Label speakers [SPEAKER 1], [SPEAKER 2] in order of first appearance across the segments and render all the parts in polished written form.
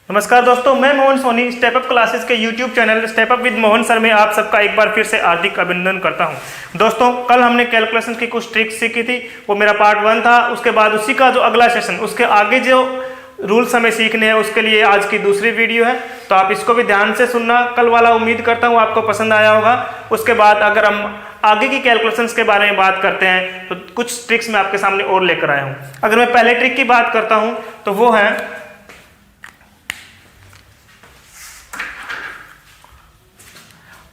[SPEAKER 1] नमस्कार दोस्तों, मैं Mohan Soni Step Up Classes के YouTube channel Step Up with Mohan sir में आप सबका एक बार फिर से हार्दिक अभिनंदन करता हूं। दोस्तों, कल हमने कैलकुलेशन की कुछ ट्रिक्स सीखी थी, वो मेरा पार्ट 1 था। उसके बाद उसी का जो अगला सेशन, उसके आगे जो रूल्स हमें सीखने हैं उसके लिए आज की दूसरी वीडियो है, तो आप इसको भी ध्यान से सुनना। कल वाला उम्मीद करता हूँ आपको पसंद आया होगा। उसके बाद अगर हम आगे की कैलकुलेशंस के बारे में बात करते हैं तो कुछ ट्रिक्स मैं आपके सामने और लेकर आया हूँ। अगर मैं पहले ट्रिक की बात करता हूँ तो वो है,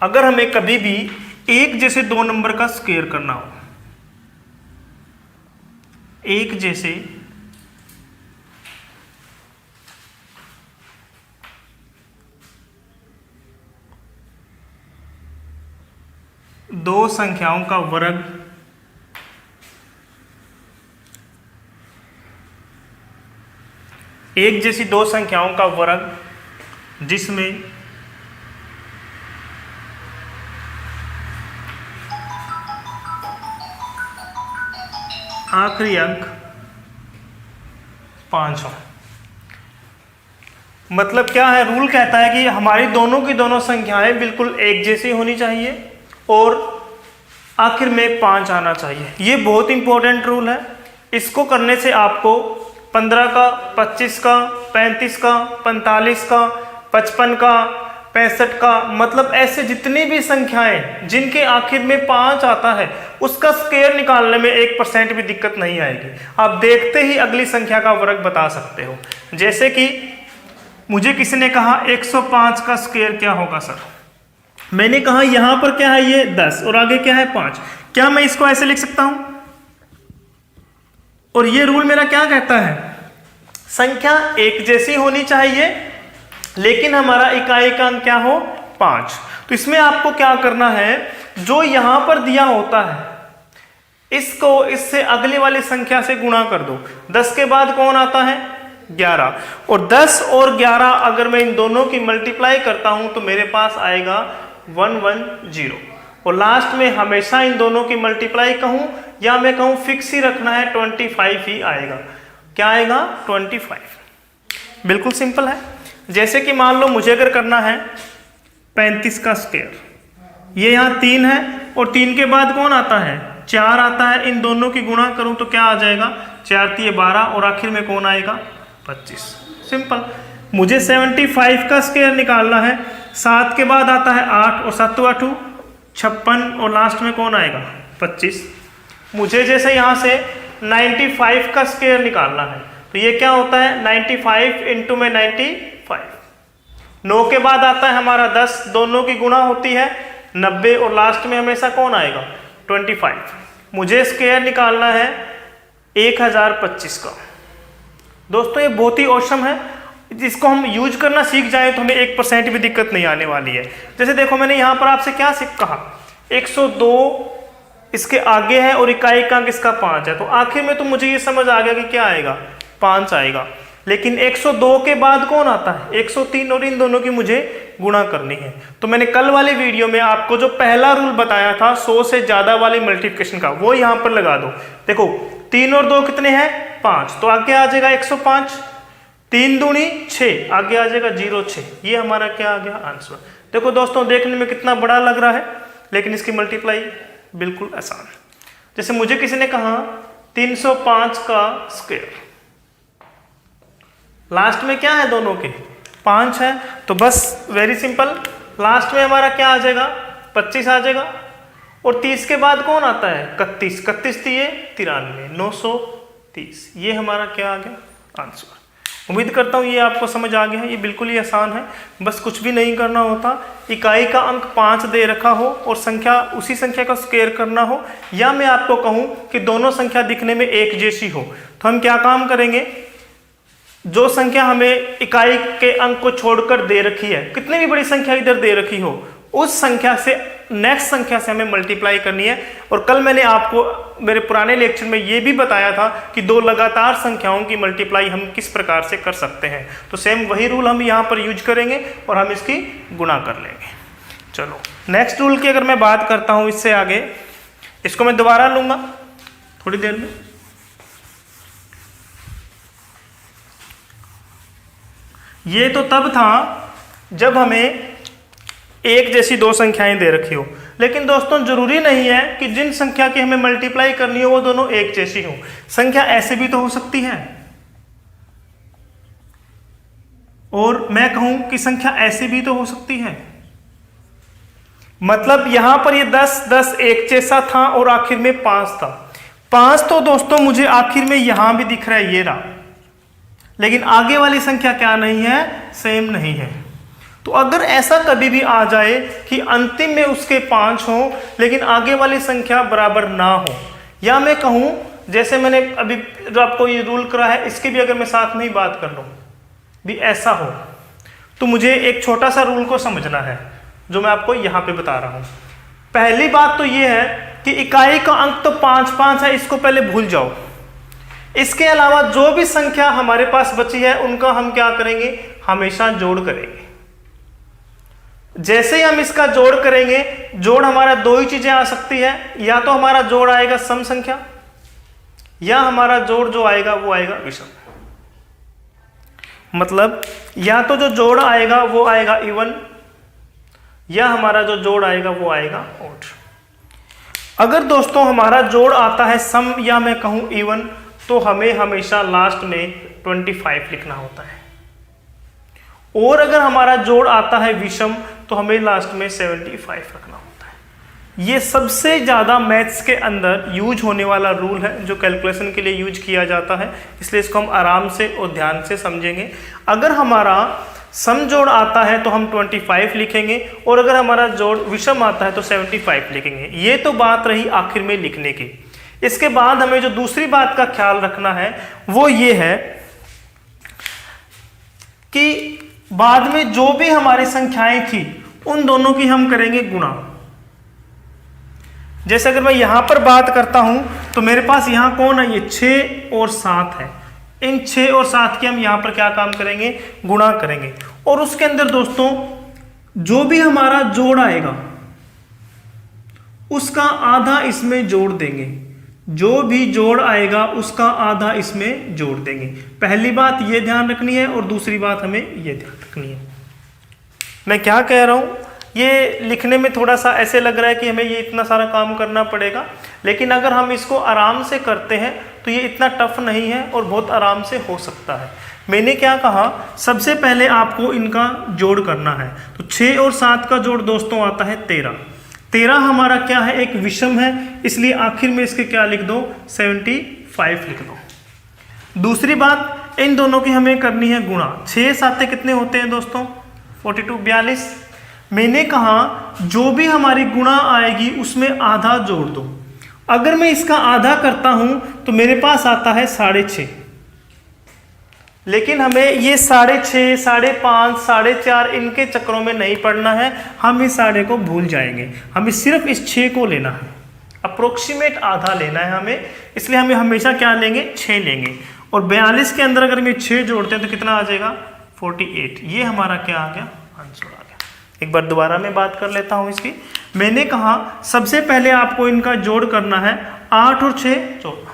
[SPEAKER 1] अगर हमें कभी भी एक जैसे दो नंबर का स्क्वायर करना हो, एक जैसे दो संख्याओं का वर्ग एक जैसी दो संख्याओं का वर्ग जिसमें आखिरी अंक 5 हो। मतलब क्या है, रूल कहता है कि हमारी दोनों की दोनों संख्याएं बिल्कुल एक जैसी होनी चाहिए और आखिर में 5 आना चाहिए। ये बहुत इंपॉर्टेंट रूल है। इसको करने से आपको 15 का, 25 का, 35 का, 45 का, 55 का, 65 का, मतलब ऐसे जितनी भी संख्याएं जिनके आखिर में 5 आता है उसका स्क्वायर निकालने में 1% भी दिक्कत नहीं आएगी। आप देखते ही अगली संख्या का वर्ग बता सकते हो। जैसे कि मुझे किसी ने कहा 105 का स्क्वायर क्या होगा सर, मैंने कहा यहां पर क्या है, ये 10 और आगे क्या है 5। क्या मैं इसको ऐसे लिख सकता हूं? और ये रूल मेरा क्या कहता है, संख्या एक जैसी होनी चाहिए लेकिन हमारा इकाई का अंक क्या हो, 5। तो इसमें आपको क्या करना है, जो यहां पर दिया होता है इसको इससे अगली वाली संख्या से गुणा कर दो। 10 के बाद कौन आता है, 11, और 10 और 11 अगर मैं इन दोनों की मल्टीप्लाई करता हूं तो मेरे पास आएगा 110। और लास्ट में हमेशा इन दोनों की मल्टीप्लाई कहूं या मैं कहूं फिक्स ही रखना है, 25 ही आएगा। क्या आएगा, 25। बिल्कुल सिंपल है। जैसे कि मान लो मुझे अगर करना है 35 का स्क्वायर, ये यहाँ 3 है और 3 के बाद कौन आता है, 4 आता है। इन दोनों की गुणा करूं तो क्या आ जाएगा, 4 3 12 और आखिर में कौन आएगा, 25। सिंपल। मुझे 75 का स्क्वायर निकालना है, 7 के बाद आता है 8 और 7 8 56 और लास्ट में कौन आएगा, 25। मुझे जैसे यहाँ से 95 का स्क्वायर निकालना है तो ये क्या होता है, 95 इंटू में 95। 9 के बाद आता है हमारा 10, दोनों की गुणा होती है 90 और लास्ट में हमेशा कौन आएगा, 25। मुझे स्क्वायर निकालना है 1025 का। दोस्तों ये बहुत ही औसम है, जिसको हम यूज करना सीख जाए तो हमें 1% भी दिक्कत नहीं आने वाली है। जैसे देखो मैंने यहाँ पर आपसे क्या कहा, 102 इसके आगे है और इकाई का अंक इसका 5 है, तो आखिर में तो मुझे ये समझ आ गया कि क्या आएगा, 5 आएगा। लेकिन 102 के बाद कौन आता है, 103, और इन दोनों की मुझे गुणा करनी है। तो मैंने कल वाली वीडियो में आपको जो पहला रूल बताया था 100 से ज्यादा वाली मल्टीप्लिकेशन का, वो यहाँ पर लगा दो। देखो 3 और 2 कितने हैं, 5, तो आगे आ जाएगा 105। 3 दूनी 6, आगे आ जाएगा 06। ये हमारा क्या आ गया, आंसर। देखो दोस्तों, देखने में कितना बड़ा लग रहा है लेकिन इसकी मल्टीप्लाई बिल्कुल आसान है। जैसे मुझे किसी ने कहा 305 का स्क्वायर, लास्ट में क्या है, दोनों के 5 है, तो बस वेरी सिंपल, लास्ट में हमारा क्या आ जाएगा, 25 आ जाएगा। और 30 के बाद कौन आता है, 31, 31 दिए 93, 930। ये हमारा क्या आ गया, आंसर। उम्मीद करता हूँ ये आपको समझ आ गया है। ये बिल्कुल ही आसान है, बस कुछ भी नहीं करना होता। इकाई का अंक 5 दे रखा हो और संख्या उसी संख्या का स्क्वायर करना हो, या मैं आपको कहूँ कि दोनों संख्या दिखने में एक जैसी हो, तो हम क्या काम करेंगे, जो संख्या हमें इकाई के अंक को छोड़कर दे रखी है, कितनी भी बड़ी संख्या इधर दे रखी हो, उस संख्या से नेक्स्ट संख्या से हमें मल्टीप्लाई करनी है। और कल मैंने आपको मेरे पुराने लेक्चर में ये भी बताया था कि दो लगातार संख्याओं की मल्टीप्लाई हम किस प्रकार से कर सकते हैं। तो सेम वही रूल हम यहाँ पर यूज करेंगे और हम इसकी गुणा कर लेंगे। चलो नेक्स्ट रूल की अगर मैं बात करता हूँ इससे आगे, इसको मैं दोबारा लूँगा थोड़ी देर में। ये तो तब था जब हमें एक जैसी दो संख्याएं दे रखी हो, लेकिन दोस्तों जरूरी नहीं है कि जिन संख्या की हमें मल्टीप्लाई करनी हो वो दोनों एक जैसी हो। संख्या ऐसे भी तो हो सकती है, और मैं कहूं कि संख्या ऐसी भी तो हो सकती है। मतलब यहां पर ये 10 10 एक जैसा था और आखिर में 5 था। 5 तो दोस्तों मुझे आखिर में यहां भी दिख रहा है, ये रहा, लेकिन आगे वाली संख्या क्या नहीं है, सेम नहीं है। तो अगर ऐसा कभी भी आ जाए कि अंतिम में उसके 5 हो लेकिन आगे वाली संख्या बराबर ना हो, या मैं कहूं जैसे मैंने अभी जो आपको ये रूल करा है इसके भी अगर मैं साथ में ही बात कर लूं भी ऐसा हो, तो मुझे एक छोटा सा रूल को समझना है जो मैं आपको यहां पे बता रहा हूं। पहली बात तो ये है कि इकाई का अंक तो 5 5 है, इसको पहले भूल जाओ। इसके अलावा जो भी संख्या हमारे पास बची है उनका हम क्या करेंगे, हमेशा जोड़ करेंगे। जैसे ही हम इसका जोड़ करेंगे, जोड़ हमारा दो ही चीजें आ सकती है, या तो हमारा जोड़ आएगा सम संख्या, या हमारा जोड़ जो आएगा वो आएगा विषम। मतलब या तो जो जोड़ आएगा वो आएगा इवन, या हमारा जो जोड़ आएगा वो आएगा ऑड। अगर दोस्तों हमारा जोड़ आता है सम या मैं कहूं इवन, तो हमें हमेशा लास्ट में 25 लिखना होता है, और अगर हमारा जोड़ आता है विषम तो हमें लास्ट में 75 रखना होता है। ये सबसे ज़्यादा मैथ्स के अंदर यूज होने वाला रूल है जो कैलकुलेशन के लिए यूज किया जाता है, इसलिए इसको हम आराम से और ध्यान से समझेंगे। अगर हमारा सम जोड़ आता है तो हम 25 लिखेंगे, और अगर हमारा जोड़ विषम आता है तो 75 लिखेंगे। ये तो बात रही आखिर में लिखने की। इसके बाद हमें जो दूसरी बात का ख्याल रखना है वो ये है कि बाद में जो भी हमारी संख्याएं थी उन दोनों की हम करेंगे गुणा। जैसे अगर मैं यहां पर बात करता हूं तो मेरे पास यहां कौन है, ये 6 और 7 है। इन 6 और 7 की हम यहां पर क्या काम करेंगे, गुणा करेंगे। और उसके अंदर दोस्तों जो भी हमारा जोड़ आएगा उसका आधा इसमें जोड़ देंगे, जो भी जोड़ आएगा उसका आधा इसमें जोड़ देंगे। पहली बात ये ध्यान रखनी है, और दूसरी बात हमें ये ध्यान रखनी है। मैं क्या कह रहा हूं, ये लिखने में थोड़ा सा ऐसे लग रहा है कि हमें ये इतना सारा काम करना पड़ेगा, लेकिन अगर हम इसको आराम से करते हैं तो ये इतना टफ नहीं है और बहुत आराम से हो सकता है। मैंने क्या कहा, सबसे पहले आपको इनका जोड़ करना है। तो 6 और 7 का जोड़ दोस्तों आता है 13। 13 हमारा क्या है, एक विषम है, इसलिए आखिर में इसके क्या लिख दो, 75 लिख दो। दूसरी बात, इन दोनों की हमें करनी है गुणा। 6 7 कितने होते हैं दोस्तों, 42 42। मैंने कहा जो भी हमारी गुणा आएगी उसमें आधा जोड़ दो। अगर मैं इसका आधा करता हूं तो मेरे पास आता है 6.5, लेकिन हमें ये 6.5 5.5 4.5 इनके चक्रों में नहीं पड़ना है, हम इस 6.5 को भूल जाएंगे। हमें सिर्फ इस 6 को लेना है, अप्रोक्सीमेट आधा लेना है हमें, इसलिए हमें हमेशा क्या लेंगे, 6 लेंगे। और 42 के अंदर अगर मैं 6 जोड़ते हैं तो कितना आ जाएगा, 48। ये हमारा क्या आ गया, आंसर आ गया। एक बार दोबारा मैं बात कर लेता हूं इसकी। मैंने कहा सबसे पहले आपको इनका जोड़ करना है, 8 और 6 14।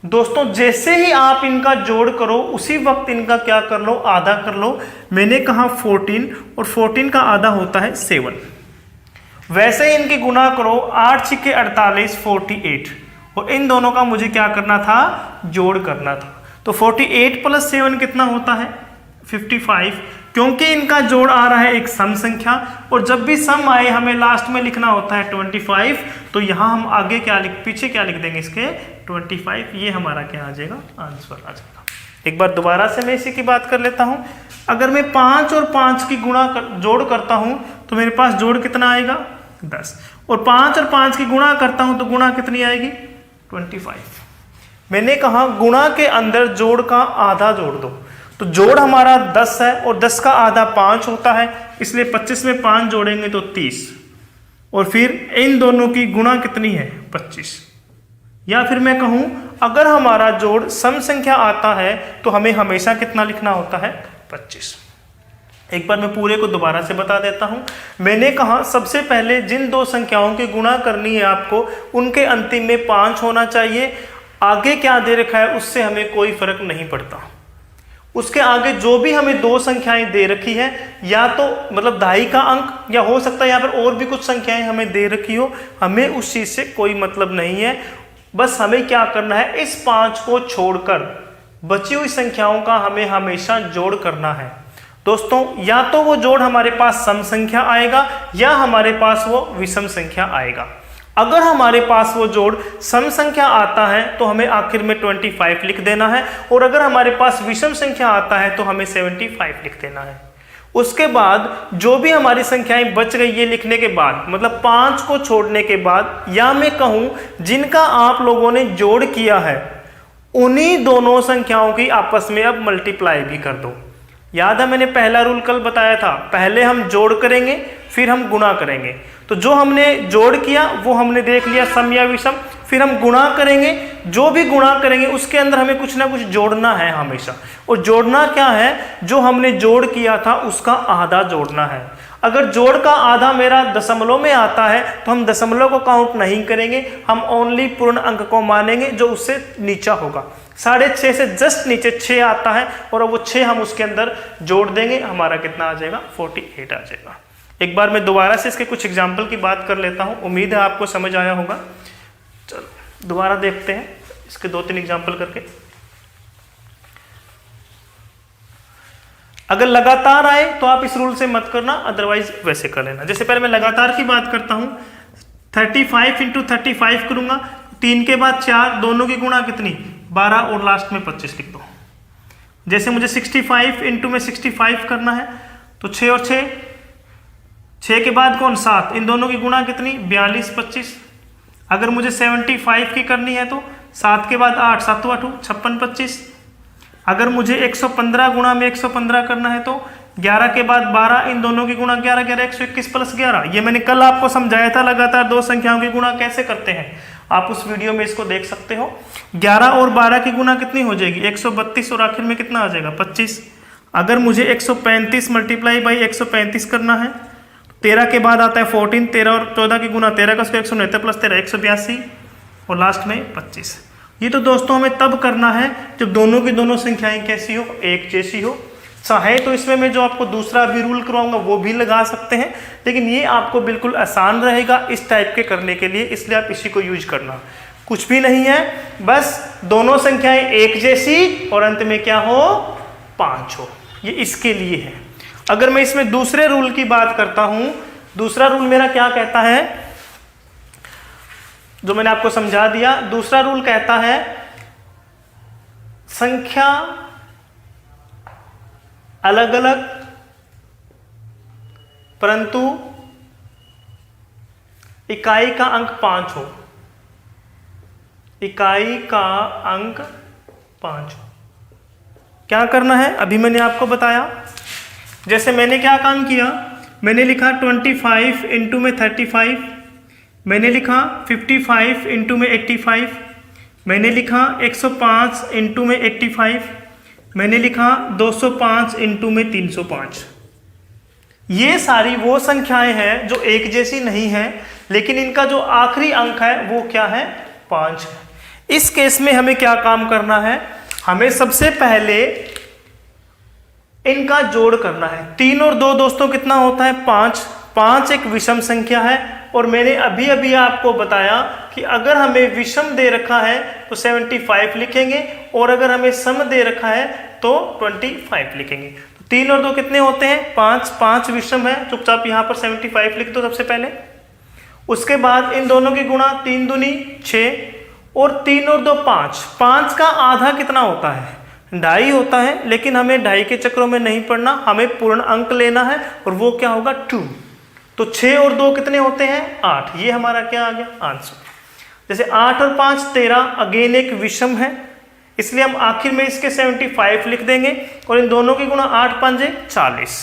[SPEAKER 1] दोस्तों जैसे ही आप इनका जोड़ करो उसी वक्त इनका क्या कर लो, आधा कर लो। मैंने कहा 14, और 14 का आधा होता है 7। वैसे ही इनकी गुणा करो, 8 6 48 48, और इन दोनों का मुझे क्या करना था, जोड़ करना था। तो 48 + 7 कितना होता है, 55। क्योंकि इनका जोड़ आ रहा है एक सम संख्या, और जब भी सम आए हमें लास्ट में लिखना होता है 25, तो यहां हम आगे क्या पीछे क्या लिख देंगे इसके, 25। ये हमारा क्या आ जाएगा, आंसर आ जाएगा। एक बार दोबारा से मैं इसी की बात कर लेता हूं। अगर मैं 5 और 5 की जोड़ करता हूं तो मेरे पास जोड़ कितना आएगा, 10, और 5 और 5 की गुणा करता हूं तो गुणा कितनी आएगी, 25। मैंने कहा गुणा के अंदर जोड़ का आधा जोड़ दो, तो जोड़ हमारा 10 है और 10 का आधा 5 होता है, इसलिए 25 में 5 जोड़ेंगे तो 30, और फिर इन दोनों की गुणा कितनी है, 25। या फिर मैं कहूं अगर हमारा जोड़ सम संख्या आता है तो हमें हमेशा कितना लिखना होता है, 25। एक बार मैं पूरे को दोबारा से बता देता हूं। मैंने कहा सबसे पहले जिन दो संख्याओं की गुणा करनी है आपको, उनके अंतिम में 5 होना चाहिए। आगे क्या दे रखा है उससे हमें कोई फर्क नहीं पड़ता। उसके आगे जो भी हमें दो संख्याएं दे रखी है, या तो मतलब दहाई का अंक, या हो सकता है यहाँ पर और भी कुछ संख्याएं हमें दे रखी हो, हमें उस चीज से कोई मतलब नहीं है। बस हमें क्या करना है, इस 5 को छोड़कर बची हुई संख्याओं का हमें हमेशा जोड़ करना है दोस्तों। या तो वो जोड़ हमारे पास सम संख्या आएगा या हमारे पास वो विषम संख्या आएगा। अगर हमारे पास वो जोड़ सम संख्या आता है तो हमें आखिर में 25 लिख देना है, और अगर हमारे पास विषम संख्या आता है तो हमें 75 लिख देना है। उसके बाद जो भी हमारी संख्याएं बच गई ये लिखने के बाद, मतलब 5 को छोड़ने के बाद, या मैं कहूं जिनका आप लोगों ने जोड़ किया है उन्हीं दोनों संख्याओं की आपस में अब मल्टीप्लाई भी कर दो। याद है मैंने पहला रूल कल बताया था, पहले हम जोड़ करेंगे फिर हम गुणा करेंगे। तो जो हमने जोड़ किया वो हमने देख लिया सम या विषम, फिर हम गुणा करेंगे, जो भी गुणा करेंगे उसके अंदर हमें कुछ ना कुछ जोड़ना है हमेशा। और जोड़ना क्या है, जो हमने जोड़ किया था उसका आधा जोड़ना है। अगर जोड़ का आधा मेरा दशमलव में आता है तो हम दशमलव को काउंट नहीं करेंगे, हम ओनली पूर्ण अंक को मानेंगे जो उससे नीचा होगा। 6.5 से जस्ट नीचे 6 आता है और वो 6 हम उसके अंदर जोड़ देंगे, हमारा कितना आ जाएगा, 48 आ जाएगा। एक बार मैं दोबारा से इसके कुछ एग्जाम्पल की बात कर लेता हूं, उम्मीद है आपको समझ आया होगा। चलो दोबारा देखते हैं इसके 2-3 एग्जाम्पल करके। अगर लगातार आए तो आप इस रूल से मत करना, अदरवाइज वैसे कर लेना। जैसे पहले मैं लगातार की बात करता हूं, 35 × 35 करूंगा, 3 के बाद 4, दोनों की गुणा कितनी, 12 और लास्ट में 25 लिख दो। जैसे मुझे 65 × में 65 करना है तो 6 और 6 के बाद कौन, 7, इन दोनों की गुणा कितनी, 42 25। अगर मुझे 75 की करनी है तो 7 के बाद 8, 7 8 56 25। अगर मुझे 115 गुणा में 115 करना है तो 11 के बाद 12, इन दोनों की गुणा 11 11 121 + 11। ये मैंने कल आपको समझाया था लगातार दो संख्याओं की गुणा कैसे करते हैं, आप उस वीडियो में इसको देख सकते हो। 11 और 12 की गुणा कितनी हो जाएगी, 132, और आखिर में कितना आ जाएगा, 25। अगर मुझे 135 × 135 करना है, 13 के बाद आता है 14, 13 और 14 की गुणा 13 का स्क्वायर 169 + 13 182, और लास्ट में 25। ये तो दोस्तों हमें तब करना है जब दोनों की दोनों संख्याएं कैसी हो, एक जैसी हो। चाहे तो इसमें मैं जो आपको दूसरा भी रूल करवाऊंगा वो भी लगा सकते हैं, लेकिन ये आपको बिल्कुल आसान रहेगा इस टाइप के करने के लिए, इसलिए आप इसी को यूज करना। कुछ भी नहीं है, बस दोनों संख्याएं एक जैसी और अंत में क्या हो, 5 हो, ये इसके लिए है। अगर मैं इसमें दूसरे रूल की बात करता हूं, दूसरा रूल मेरा क्या कहता है, जो मैंने आपको समझा दिया। दूसरा रूल कहता है संख्या अलग अलग परंतु इकाई का अंक 5 हो, इकाई का अंक 5 हो। क्या करना है अभी मैंने आपको बताया। जैसे मैंने क्या काम किया, मैंने लिखा 25 × में 35, मैंने लिखा 55 × में 85, मैंने लिखा 105 × में 85, मैंने लिखा 205 × में 305। ये सारी वो संख्याएं हैं जो एक जैसी नहीं है, लेकिन इनका जो आखिरी अंक है वो क्या है, 5 है। इस केस में हमें क्या काम करना है, हमें सबसे पहले इनका जोड़ करना है। 3 और 2 दोस्तों कितना होता है, 5। 5 एक विषम संख्या है, और मैंने अभी अभी आपको बताया कि अगर हमें विषम दे रखा है तो 75 लिखेंगे, और अगर हमें सम दे रखा है तो 25 लिखेंगे। तो 3 और 2 कितने होते हैं, 5। 5 विषम है, चुपचाप यहाँ पर 75 लिख दो सबसे पहले। उसके बाद इन दोनों की गुणा, 3 दूनी 6, और 3 और 2 5। 5 का आधा कितना होता है, 2.5 होता है, लेकिन हमें 2.5 के चक्रों में नहीं पड़ना, हमें पूर्ण अंक लेना है, और वो क्या होगा, 2। तो 6 और 2 कितने होते हैं, 8। ये हमारा क्या आ गया, आंसर। जैसे 8 और 5 13, अगेन एक विषम है, इसलिए हम आखिर में इसके 75 लिख देंगे, और इन दोनों की गुणा 8 5 40,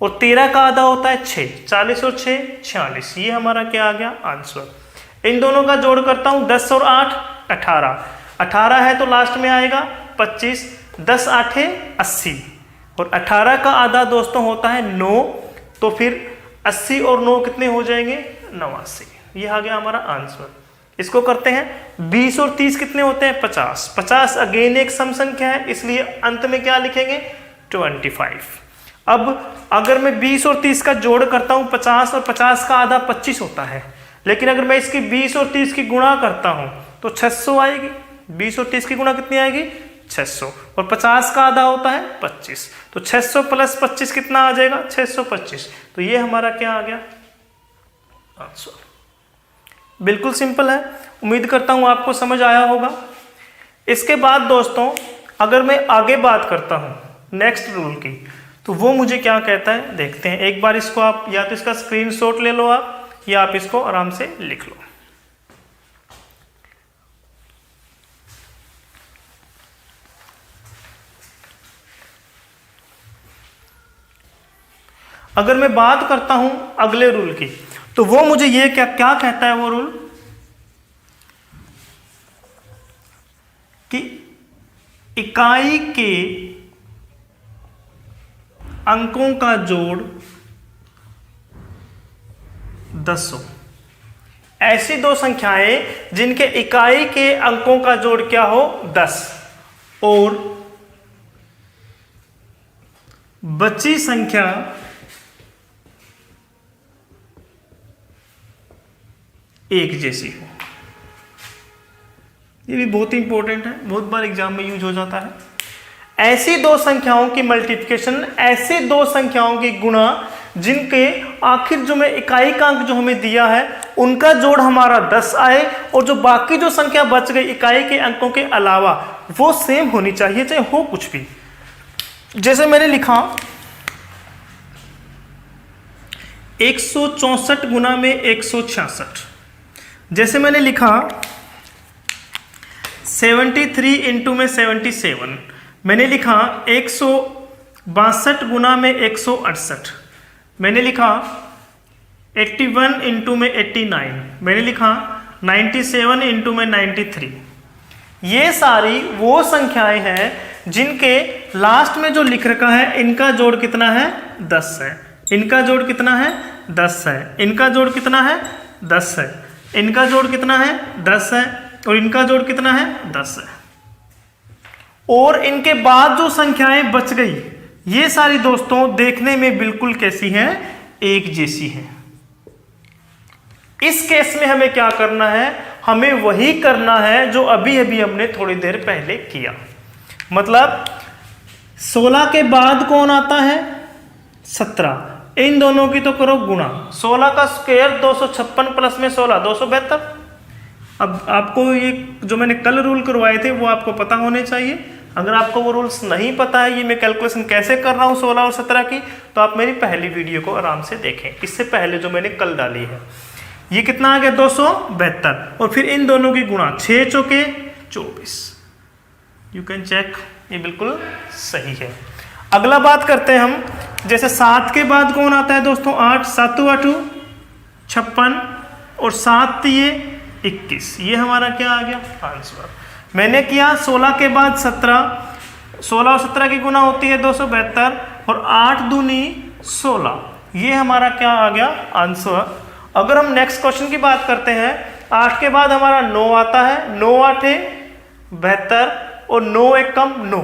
[SPEAKER 1] और 13 का आधा होता है 6। 40 और 6 46, ये हमारा क्या आ गया, आंसर। इन दोनों का जोड़ करता हूं, 10 और 8 18, 18 है तो लास्ट में आएगा 25, 10 8 80, और 18 का आधा दोस्तों होता है 9, तो फिर 80 और 9 कितने हो जाएंगे, 89। ये आ गया हमारा आंसर। इसको करते हैं 20 और 30 कितने होते हैं 50। 50 अगेन एक सम संख्या है, इसलिए अंत में क्या लिखेंगे 25। अब अगर मैं 20 और 30 का जोड़ करता हूं 50 और 50 का आधा 25 होता है, लेकिन अगर मैं इसकी 20 और 30 की गुणा करता हूं तो 600 आएगी। 20 और 30 की गुणा कितनी आएगी 600, और 50 का आधा होता है 25, तो 600 प्लस 25 कितना आ जाएगा 625। तो ये हमारा क्या आ गया आंसर। बिल्कुल सिंपल है, उम्मीद करता हूं आपको समझ आया होगा। इसके बाद दोस्तों अगर मैं आगे बात करता हूं नेक्स्ट रूल की, तो वो मुझे क्या कहता है देखते हैं। एक बार इसको आप या तो इसका स्क्रीनशॉट ले लो आप, या आप इसको आराम से लिख लो। अगर मैं बात करता हूं अगले रूल की, तो वो मुझे ये क्या कहता है वो रूल कि इकाई के अंकों का जोड़ 10 हो। ऐसी दो संख्याएं जिनके इकाई के अंकों का जोड़ क्या हो 10, और बची संख्या एक जैसी हो। ये भी बहुत इंपॉर्टेंट है, बहुत बार एग्जाम में यूज हो जाता है। ऐसी दो संख्याओं की मल्टीप्लिकेशन, ऐसे दो संख्याओं की गुणा जिनके आखिर जो में इकाई का अंक जो हमें दिया है उनका जोड़ हमारा 10 आए, और जो बाकी जो संख्या बच गई इकाई के अंकों के अलावा वो सेम होनी चाहिए, चाहे हो कुछ भी। जैसे मैंने लिखा 164 गुना में 166, जैसे मैंने लिखा 73 इंटू में 77, मैंने लिखा 162 गुना में 168, मैंने लिखा 81 इंटू में 89, मैंने लिखा 97 इंटू में 93। ये सारी वो संख्याएं हैं जिनके लास्ट में जो लिख रखा है इनका जोड़ कितना है 10 है, इनका जोड़ कितना है 10 है, इनका जोड़ कितना है 10 है, इनका जोड़ कितना है 10 है, और इनका जोड़ कितना है 10 है। और इनके बाद जो संख्याएं बच गई ये सारी दोस्तों देखने में बिल्कुल कैसी हैं एक जैसी हैं। इस केस में हमें क्या करना है, हमें वही करना है जो अभी अभी हमने थोड़ी देर पहले किया। मतलब 16 के बाद कौन आता है 17, इन दोनों की तो करो गुणा। 16 का स्क्वायर 256 प्लस में 16 272। अब आपको ये जो मैंने कल रूल करवाए थे वो आपको पता होने चाहिए। अगर आपको वो रूल्स नहीं पता है, ये मैं कैलकुलेशन कैसे कर रहा हूँ 16 और 17 की, तो आप मेरी पहली वीडियो को आराम से देखें, इससे पहले जो मैंने कल डाली है। ये कितना आ गया 272, और फिर इन दोनों की गुणा 6 चौके 24। यू कैन चेक, ये बिल्कुल सही है। अगला बात करते हैं हम, जैसे 7 के बाद कौन आता है दोस्तों 8, 7 8 56, और 7 3 21। ये हमारा क्या आ गया आंसर। मैंने किया 16 के बाद 17, 16 और 17 की गुना होती है 272, और 8 दूनी 16, ये हमारा क्या आ गया आंसर। अगर हम नेक्स्ट क्वेश्चन की बात करते हैं, 8 के बाद हमारा 9 आता है, 9 8 72, और 9 1 कम 9,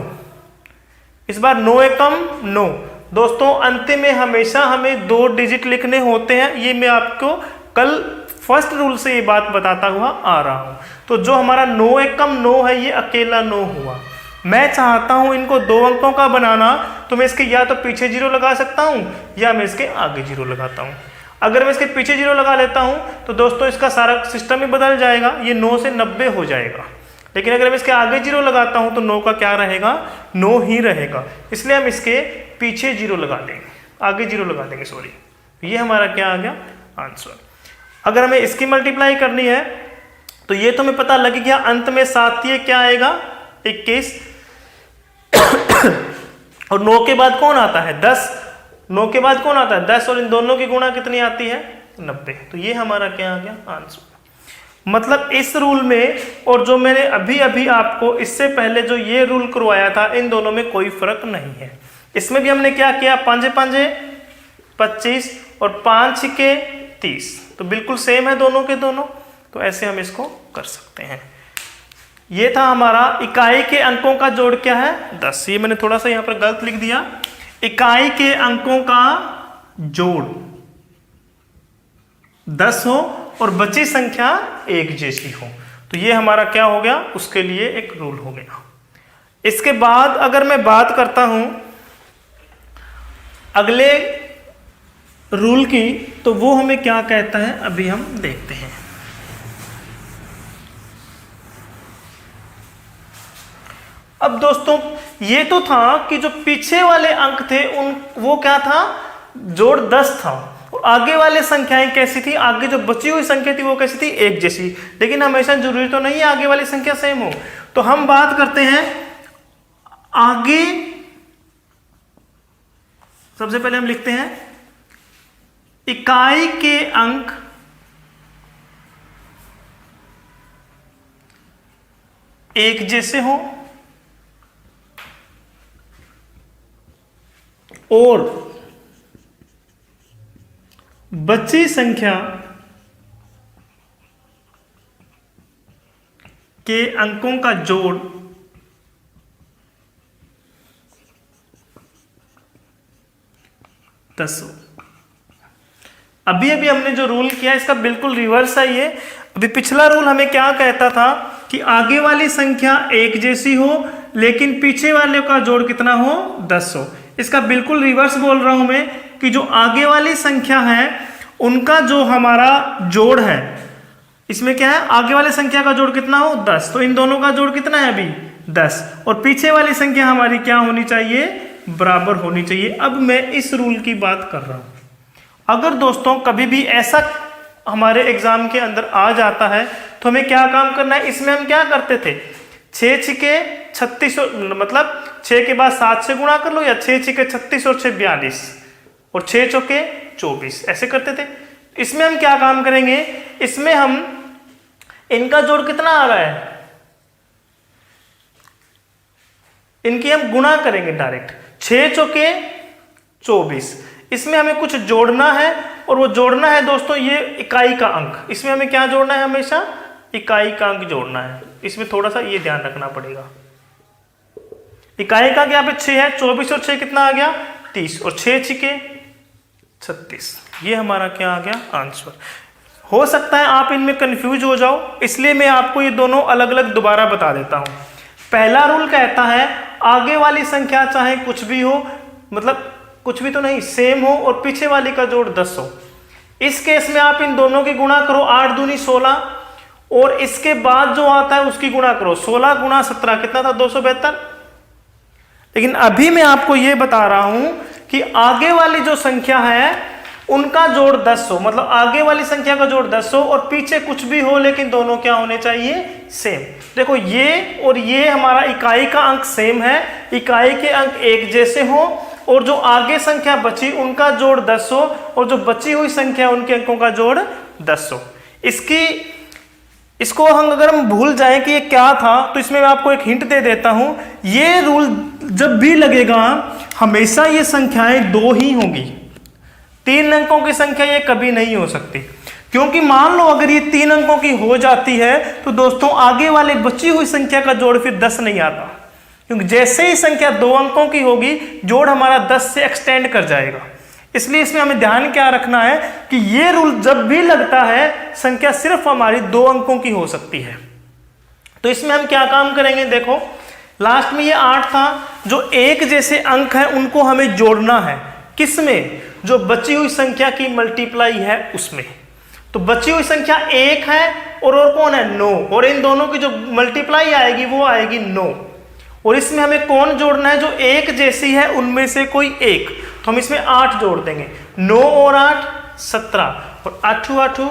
[SPEAKER 1] इस बार 9 1 कम 9। दोस्तों अंतिम में हमेशा हमें 2 डिजिट लिखने होते हैं, ये मैं आपको कल फर्स्ट रूल से ये बात बताता हुआ आ रहा हूं। तो जो हमारा 9 1 कम 9 है ये अकेला 9 हुआ। मैं चाहता हूं इनको 2 अंकों का बनाना, तो मैं इसके या तो पीछे 0 लगा सकता हूं या मैं इसके आगे 0 लगाता हूं। अगर मैं इसके पीछे 0 लगा लेता हूं तो दोस्तों इसका सारा सिस्टम ही बदल जाएगा, ये 9 से 90 हो जाएगा। लेकिन अगर मैं इसके आगे 0 लगाता हूं तो 9 का क्या रहेगा 9 ही रहेगा, इसलिए हम इसके पीछे 0 लगा देंगे, आगे 0 लगा देंगे, सॉरी। ये हमारा क्या आ गया आंसर। अगर हमें इसकी मल्टीप्लाई करनी है तो ये तो हमें पता लग गया, अंत में 7 ये क्या आएगा 21, और 9 के बाद कौन आता है 10, 9 के बाद कौन आता है 10, और इन दोनों की गुणा कितनी आती है 90। तो ये हमारा क्या आ गया आंसर। मतलब इस रूल में और जो मैंने अभी अभी आपको इससे पहले जो ये रूल करवाया था, इन दोनों में कोई फर्क नहीं है। इसमें भी हमने क्या किया 5 5 25 और 5 6 30, तो बिल्कुल सेम है दोनों के दोनों। तो ऐसे हम इसको कर सकते हैं। ये था हमारा इकाई के अंकों का जोड़ क्या है 10। ये मैंने थोड़ा सा यहाँ पर गलत लिख दिया, इकाई के अंकों का जोड़ 10 हो और बची संख्या एक जैसी हो, तो ये हमारा क्या हो गया, उसके लिए एक रूल हो गया। इसके बाद अगर मैं बात करता हूं अगले रूल की, तो वो हमें क्या कहता है अभी हम देखते हैं। अब दोस्तों ये तो था कि जो पीछे वाले अंक थे वो क्या था, जोड़ 10 था, और आगे वाले संख्याएं कैसी थी, आगे जो बची हुई संख्या थी वो कैसी थी, एक जैसी। लेकिन हमेशा जरूरी तो नहीं है आगे वाली संख्या सेम हो, तो हम बात करते हैं आगे। सबसे पहले हम लिखते हैं इकाई के अंक एक जैसे हो और बची संख्या के अंकों का जोड़ 10 हो। अभी हमने जो रूल किया इसका बिल्कुल रिवर्स है ये। अभी पिछला रूल हमें क्या कहता था कि आगे वाली संख्या एक जैसी हो लेकिन पीछे वाले का जोड़ कितना हो, 10 हो। इसका बिल्कुल रिवर्स बोल रहा हूं मैं कि जो आगे वाली संख्या है उनका जो हमारा जोड़ है, इसमें क्या है, आगे वाली संख्या का जोड़ कितना हो, 10, तो इन दोनों का जोड़ कितना है अभी 10, और पीछे वाली संख्या हमारी क्या होनी चाहिए, बराबर होनी चाहिए। अब मैं इस रूल की बात कर रहा हूं। अगर दोस्तों कभी भी ऐसा हमारे एग्जाम के अंदर आ जाता है तो हमें क्या काम करना है, इसमें हम क्या करते थे, 6 छिके 36, मतलब 6 के बाद 7 से गुणा कर लो, या 6 छिके 36 और 6 42 और 6 चौके 24 ऐसे करते थे। इसमें हम क्या काम करेंगे, इसमें हम इनका जोड़ कितना आ रहा है, इनकी हम गुणा करेंगे डायरेक्ट, 6 चौके 24। इसमें हमें कुछ जोड़ना है और वो जोड़ना है दोस्तों ये इकाई का अंक। इसमें हमें क्या जोड़ना है, हमेशा इकाई का अंक जोड़ना है। इसमें थोड़ा सा ये ध्यान रखना पड़ेगा। इकाई का अंक यहाँ पे 6 है, 24 और 6 कितना आ गया, 30, और 6 छिके 36। ये हमारा क्या आ गया, आंसर। हो सकता है आप इनमें कंफ्यूज हो जाओ, इसलिए मैं आपको ये दोनों अलग अलग दोबारा बता देता हूं। पहला रूल कहता है आगे वाली संख्या चाहे कुछ भी हो, मतलब कुछ भी तो नहीं, सेम हो, और पीछे वाली का जोड़ 10 हो। इस केस में आप इन दोनों की गुणा करो, 8 दूनी 16, और इसके बाद जो आता है उसकी गुणा करो, 16 गुणा 17 कितना था, 272। लेकिन अभी मैं आपको यह बता रहा हूं कि आगे वाली जो संख्या है उनका जोड़ 10 हो, मतलब आगे वाली संख्या का जोड़ 10 हो और पीछे कुछ भी हो, लेकिन दोनों क्या होने चाहिए, सेम। देखो ये और ये हमारा इकाई का अंक सेम है, इकाई के अंक एक जैसे हो, और जो आगे संख्या बची उनका जोड़ 10 हो, और जो बची हुई संख्या उनके अंकों का जोड़ 10 हो। इसको हम अगर हम भूल जाएं कि ये क्या था, तो इसमें मैं आपको एक हिंट दे देता हूं। ये रूल जब भी लगेगा हमेशा ये संख्याएं 2 ही होंगी, 3 अंकों की संख्या ये कभी नहीं हो सकती, क्योंकि मान लो अगर ये 3 अंकों की हो जाती है तो दोस्तों आगे वाले बची हुई संख्या का जोड़ फिर 10 नहीं आता, क्योंकि जैसे ही संख्या 2 अंकों की होगी जोड़ हमारा 10 से एक्सटेंड कर जाएगा। इसलिए इसमें हमें ध्यान क्या रखना है कि ये रूल जब भी लगता है संख्या सिर्फ हमारी 2 अंकों की हो सकती है। तो इसमें हम क्या काम करेंगे, देखो लास्ट में ये 8 था, जो एक जैसे अंक है उनको हमें जोड़ना है, किसमें, जो बची हुई संख्या की मल्टीप्लाई है उसमें। तो बची हुई संख्या 1 है और कौन है, 9, और इन दोनों की जो मल्टीप्लाई आएगी वो आएगी 9, और इसमें हमें कौन जोड़ना है, जो एक जैसी है उनमें से कोई एक, तो हम इसमें 8 जोड़ देंगे, 9 और 8 17, और 8 8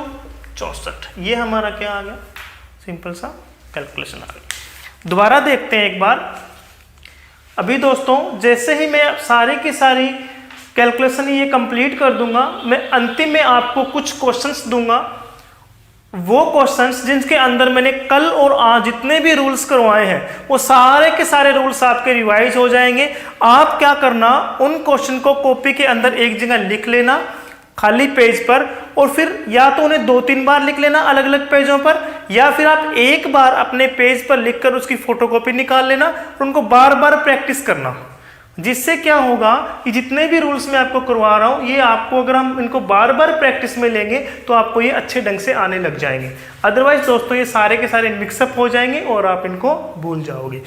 [SPEAKER 1] 64। ये हमारा क्या आ गया, सिंपल सा कैलकुलेशन आ गया। दोबारा देखते हैं एक बार। अभी दोस्तों जैसे ही मैं सारी की सारी कैलकुलेशन ये कंप्लीट कर दूंगा, मैं अंतिम में आपको कुछ क्वेश्चंस दूंगा, वो क्वेश्चंस जिनके अंदर मैंने कल और आज जितने भी रूल्स करवाए हैं वो सारे के सारे रूल्स आपके रिवाइज हो जाएंगे। आप क्या करना, उन क्वेश्चन को कॉपी के अंदर एक जगह लिख लेना, खाली पेज पर, और फिर या तो उन्हें 2-3 बार लिख लेना अलग अलग पेजों पर, या फिर आप एक बार अपने पेज पर लिखकर उसकी फोटोकॉपी निकाल लेना और उनको बार बार प्रैक्टिस करना। जिससे क्या होगा कि जितने भी रूल्स मैं आपको करवा रहा हूं, ये आपको अगर हम इनको बार बार प्रैक्टिस में लेंगे तो आपको ये अच्छे ढंग से आने लग जाएंगे। अदरवाइज दोस्तों ये सारे के सारे मिक्सअप हो जाएंगे और आप इनको भूल जाओगे।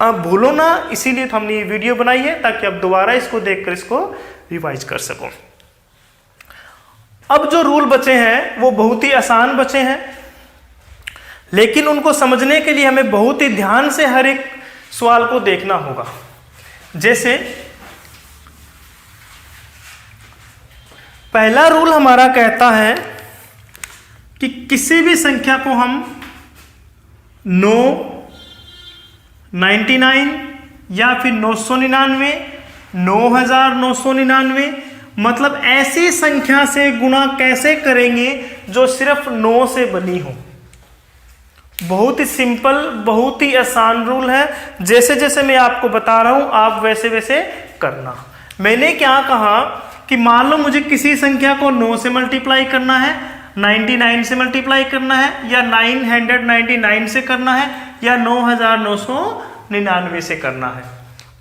[SPEAKER 1] आप भूलो ना, इसीलिए तो हमने ये वीडियो बनाई है ताकि आप दोबारा इसको देखकर इसको रिवाइज कर सको। अब जो रूल बचे हैं वो बहुत ही आसान बचे हैं, लेकिन उनको समझने के लिए हमें बहुत ही ध्यान से हर एक सवाल को देखना होगा। जैसे पहला रूल हमारा कहता है कि किसी भी संख्या को हम 9, 99 या फिर 999, 9999 मतलब ऐसी संख्या से गुणा कैसे करेंगे जो सिर्फ 9 से बनी हो। बहुत ही सिंपल, बहुत ही आसान रूल है। जैसे जैसे मैं आपको बता रहा हूं आप वैसे वैसे करना। मैंने क्या कहा कि मान लो मुझे किसी संख्या को 9 से मल्टीप्लाई करना है, 99 से मल्टीप्लाई करना है, या 999 से करना है, या 9999 से करना है।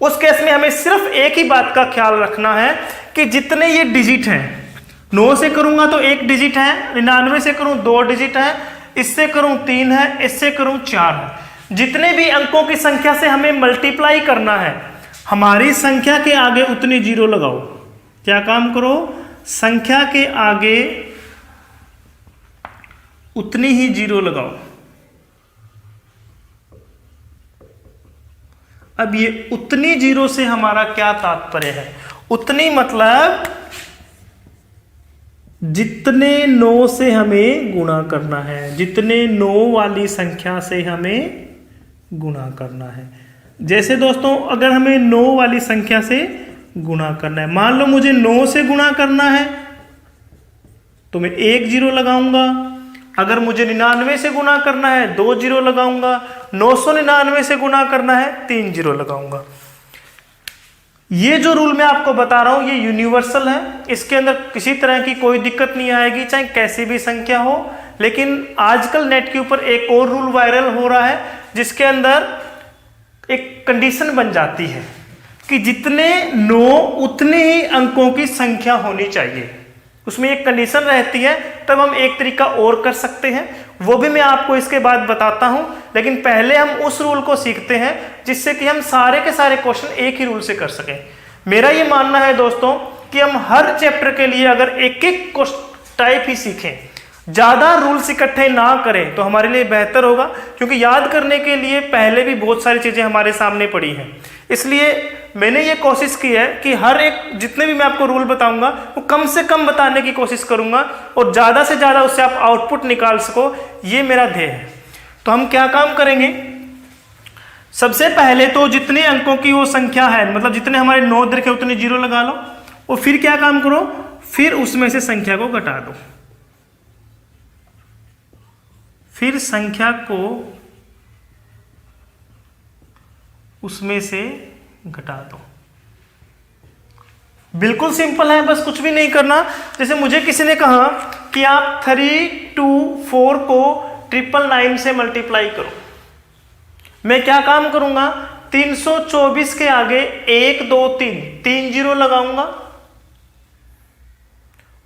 [SPEAKER 1] उस केस में हमें सिर्फ एक ही बात का ख्याल रखना है कि जितने ये डिजिट हैं, 9 से करूंगा तो 1 डिजिट है, 99 से करूं 2 डिजिट है, इससे करूं 3 है, इससे करूं 4 है। जितने भी अंकों की संख्या से हमें मल्टीप्लाई करना है, हमारी संख्या के आगे उतनी जीरो लगाओ। क्या काम करो, संख्या के आगे उतनी ही जीरो लगाओ। अब ये उतनी जीरो से हमारा क्या तात्पर्य है? उतनी मतलब जितने 9 से हमें गुणा करना है, जितने 9 वाली संख्या से हमें गुणा करना है। जैसे दोस्तों अगर हमें 9 वाली संख्या से गुणा करना है, मान लो मुझे 9 से गुणा करना है तो मैं 1 जीरो लगाऊंगा। अगर मुझे 99 से गुणा करना है 2 जीरो लगाऊंगा। 999 से गुणा करना है 3 जीरो लगाऊंगा। ये जो रूल मैं आपको बता रहा हूं ये यूनिवर्सल है, इसके अंदर किसी तरह की कोई दिक्कत नहीं आएगी, चाहे कैसी भी संख्या हो। लेकिन आजकल नेट के ऊपर एक और रूल वायरल हो रहा है जिसके अंदर एक कंडीशन बन जाती है कि जितने 9 उतने ही अंकों की संख्या होनी चाहिए। उसमें एक कंडीशन रहती है, तब हम एक तरीका और कर सकते हैं, वो भी मैं आपको इसके बाद बताता हूं। लेकिन पहले हम उस रूल को सीखते हैं जिससे कि हम सारे के सारे क्वेश्चन एक ही रूल से कर सकें। मेरा ये मानना है दोस्तों कि हम हर चैप्टर के लिए अगर एक एक टाइप ही सीखें, ज्यादा रूल्स इकट्ठे ना करें तो हमारे लिए बेहतर होगा, क्योंकि याद करने के लिए पहले भी बहुत सारी चीजें हमारे सामने पड़ी हैं। इसलिए मैंने ये कोशिश की है कि हर एक जितने भी मैं आपको रूल बताऊंगा वो कम से कम बताने की कोशिश करूंगा और ज्यादा से ज्यादा उससे आप आउटपुट निकाल सको, ये मेरा ध्येय है। तो हम क्या काम करेंगे, सबसे पहले तो जितने अंकों की वो संख्या है, मतलब जितने हमारे 9 दिखे उतने जीरो लगा लो, और फिर क्या काम करो, फिर उसमें से संख्या को घटा दो। फिर संख्या को उसमें से घटा दो। बिल्कुल सिंपल है, बस कुछ भी नहीं करना। जैसे मुझे किसी ने कहा कि आप 324 को 999 से मल्टीप्लाई करो, मैं क्या काम करूंगा, 324 के आगे 1 2 3 जीरो लगाऊंगा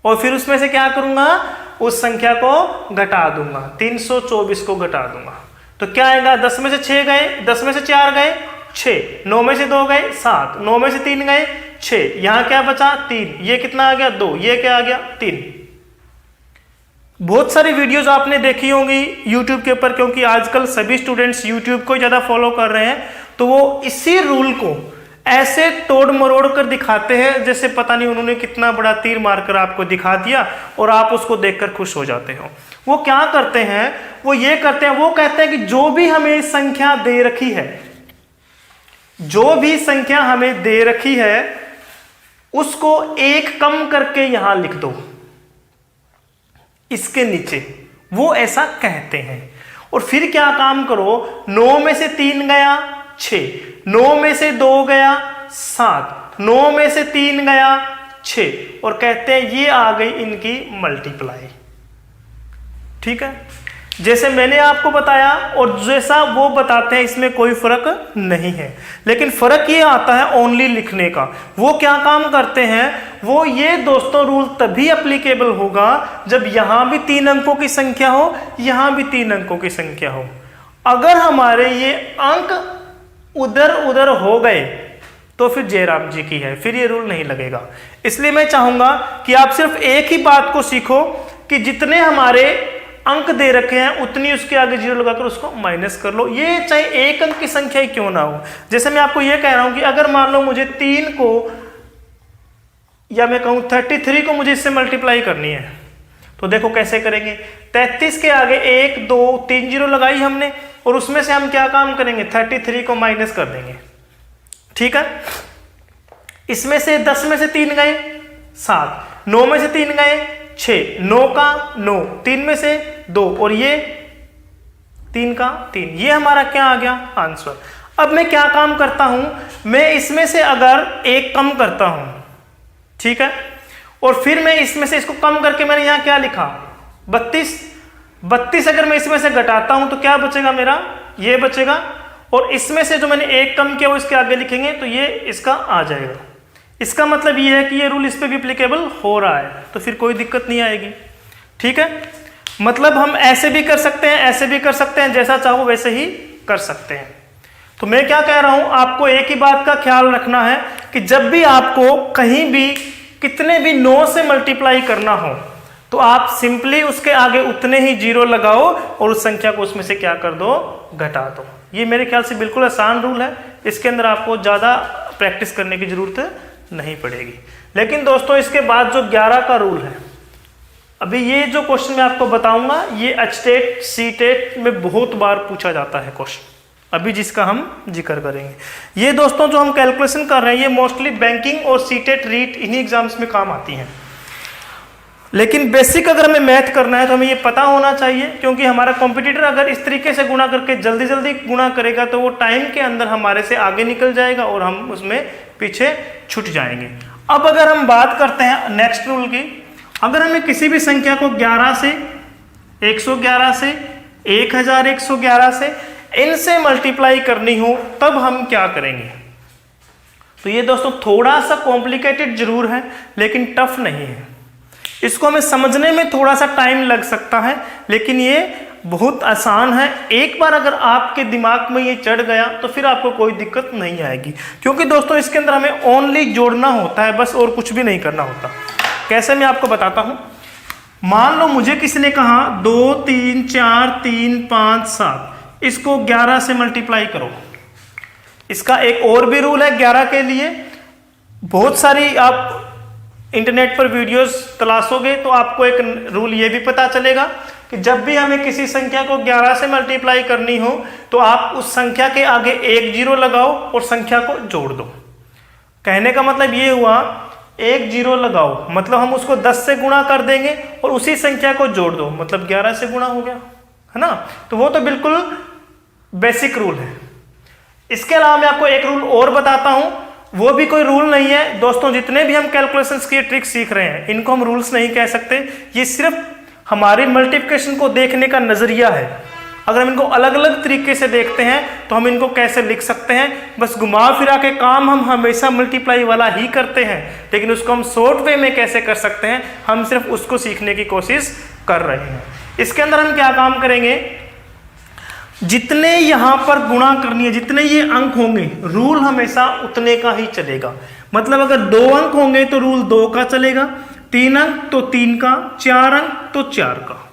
[SPEAKER 1] और फिर उसमें से क्या करूंगा, उस संख्या को घटा दूंगा, 324 को घटा दूंगा। तो क्या आएगा, 10 में से 6 गए, 10 में से 4 गए 6, 9 में से 2 गए 7, 9 में से 3 गए 6, यहां क्या बचा 3, ये कितना आ गया 2, ये क्या आ गया 3। बहुत सारी वीडियोस आपने देखी होंगी YouTube के ऊपर, क्योंकि आजकल सभी स्टूडेंट्स YouTube को ज़्यादा फॉलो कर रहे हैं, तो वो इसी रूल को ऐसे तोड़ मरोड़ कर दिखाते हैं जैसे पता नहीं उन्होंने कितना बड़ा तीर मारकर आपको दिखा दिया और आप उसको देखकर खुश हो जाते हो। वो क्या करते हैं, वो ये करते हैं, वो कहते हैं कि जो भी हमें संख्या दे रखी है, जो भी संख्या हमें दे रखी है उसको 1 कम करके यहां लिख दो, इसके नीचे, वो ऐसा कहते हैं। और फिर क्या काम करो, 9 में से 3 गया 6, 9 में से 2 गया 7, 9 में से 3 गया 6 और कहते हैं ये आ गई इनकी मल्टीप्लाई। ठीक है, जैसे मैंने आपको बताया और जैसा वो बताते हैं इसमें कोई फर्क नहीं है, लेकिन फर्क ये आता है ओनली लिखने का। वो क्या काम करते हैं, वो ये दोस्तों रूल तभी एप्लीकेबल होगा जब यहां भी 3 अंकों की संख्या हो, यहां भी 3 अंकों की संख्या हो। अगर हमारे ये अंक उधर उधर हो गए तो फिर जयराम जी की है, फिर ये रूल नहीं लगेगा। इसलिए मैं चाहूंगा कि आप सिर्फ एक ही बात को सीखो कि जितने हमारे अंक दे रखे हैं उतनी उसके आगे जीरो लगाकर उसको माइनस कर लो, ये चाहे एक अंक की संख्या ही क्यों ना हो। जैसे मैं आपको ये कह रहा हूं कि अगर मान लो मुझे 3 को या मैं कहूं 33 को मुझे इससे मल्टीप्लाई करनी है, तो देखो कैसे करेंगे। 33 के आगे 1 2 3 जीरो लगाई हमने और उसमें से हम क्या काम करेंगे, 33 को माइनस कर देंगे। ठीक है, इसमें से 10 में से 3 गए 7, 9 में से 3 गए 6, 9 का 9, 3 में से 2 और ये 3 का 3, ये हमारा क्या आ गया आंसर। अब मैं क्या काम करता हूं, मैं इसमें से अगर एक कम करता हूं, ठीक है, और फिर मैं इसमें से इसको कम करके मैंने यहां क्या लिखा 32 अगर मैं इसमें से घटाता हूं तो क्या बचेगा मेरा, ये बचेगा, और इसमें से जो मैंने एक कम किया वो इसके आगे लिखेंगे तो ये इसका आ जाएगा। इसका मतलब ये है कि ये रूल इस पे भी एप्लीकेबल हो रहा है, तो फिर कोई दिक्कत नहीं आएगी। ठीक है, मतलब हम ऐसे भी कर सकते हैं, ऐसे भी कर सकते हैं, जैसा चाहो वैसे ही कर सकते हैं। तो मैं क्या कह रहा हूं, आपको एक ही बात का ख्याल रखना है कि जब भी आपको कहीं भी कितने भी 9 से मल्टीप्लाई करना हो तो आप सिंपली उसके आगे उतने ही जीरो लगाओ और उस संख्या को उसमें से क्या कर दो, घटा दो। ये मेरे ख्याल से बिल्कुल आसान रूल है, इसके अंदर आपको ज़्यादा प्रैक्टिस करने की जरूरत नहीं पड़ेगी। लेकिन दोस्तों इसके बाद जो 11 का रूल है, अभी ये जो क्वेश्चन मैं आपको बताऊंगा ये एचटेट सीटेट में बहुत बार पूछा जाता है क्वेश्चन, अभी जिसका हम जिक्र करेंगे। ये दोस्तों जो हम कैलकुलेशन कर रहे हैं ये मोस्टली बैंकिंग और सीटेट रीट इन्हीं एग्जाम्स में काम आती हैं। लेकिन बेसिक अगर हमें मैथ करना है तो हमें ये पता होना चाहिए, क्योंकि हमारा कॉम्पिटिटर अगर इस तरीके से गुणा करके जल्दी जल्दी गुणा करेगा तो वो टाइम के अंदर हमारे से आगे निकल जाएगा और हम उसमें पीछे छूट जाएंगे। अब अगर हम बात करते हैं नेक्स्ट रूल की, अगर हमें किसी भी संख्या को 11 से 111 से 1111 से इनसे मल्टीप्लाई करनी हो तब हम क्या करेंगे। तो ये दोस्तों थोड़ा सा कॉम्प्लिकेटेड जरूर है लेकिन टफ नहीं है, इसको हमें समझने में थोड़ा सा टाइम लग सकता है लेकिन ये बहुत आसान है। एक बार अगर आपके दिमाग में ये चढ़ गया तो फिर आपको कोई दिक्कत नहीं आएगी, क्योंकि दोस्तों इसके अंदर हमें ओनली जोड़ना होता है बस, और कुछ भी नहीं करना होता। कैसे मैं आपको बताता हूं। मान लो मुझे किसी ने कहा 2 3 4 3 5 7, इसको 11 से मल्टीप्लाई करो। इसका एक और भी रूल है 11 के लिए, बहुत सारी आप इंटरनेट पर वीडियोस तलाशोगे तो आपको एक रूल ये भी पता चलेगा कि जब भी हमें किसी संख्या को 11 से मल्टीप्लाई करनी हो तो आप उस संख्या के आगे एक जीरो लगाओ और संख्या को जोड़ दो। कहने का मतलब ये हुआ एक जीरो लगाओ मतलब हम उसको 10 से गुणा कर देंगे और उसी संख्या को जोड़ दो मतलब 11 से गुणा हो गया, है ना। तो वो तो बिल्कुल बेसिक रूल है। इसके अलावा मैं आपको एक रूल और बताता हूं, वो भी कोई रूल नहीं है दोस्तों। जितने भी हम कैलकुलेशंस की ट्रिक सीख रहे हैं इनको हम रूल्स नहीं कह सकते, ये सिर्फ हमारी मल्टीप्लिकेशन को देखने का नजरिया है। अगर हम इनको अलग अलग तरीके से देखते हैं तो हम इनको कैसे लिख सकते हैं, बस घुमा फिरा के काम हम हमेशा मल्टीप्लाई वाला ही करते हैं, लेकिन उसको हम शॉर्ट वे में कैसे कर सकते हैं हम सिर्फ उसको सीखने की कोशिश कर रहे हैं। इसके अंदर हम क्या काम करेंगे, जितने यहां पर गुणा करनी है, जितने ये अंक होंगे रूल हमेशा उतने का ही चलेगा। मतलब अगर 2 अंक होंगे तो रूल 2 का चलेगा, 3 अंक तो 3 का, 4 अंक तो 4 का।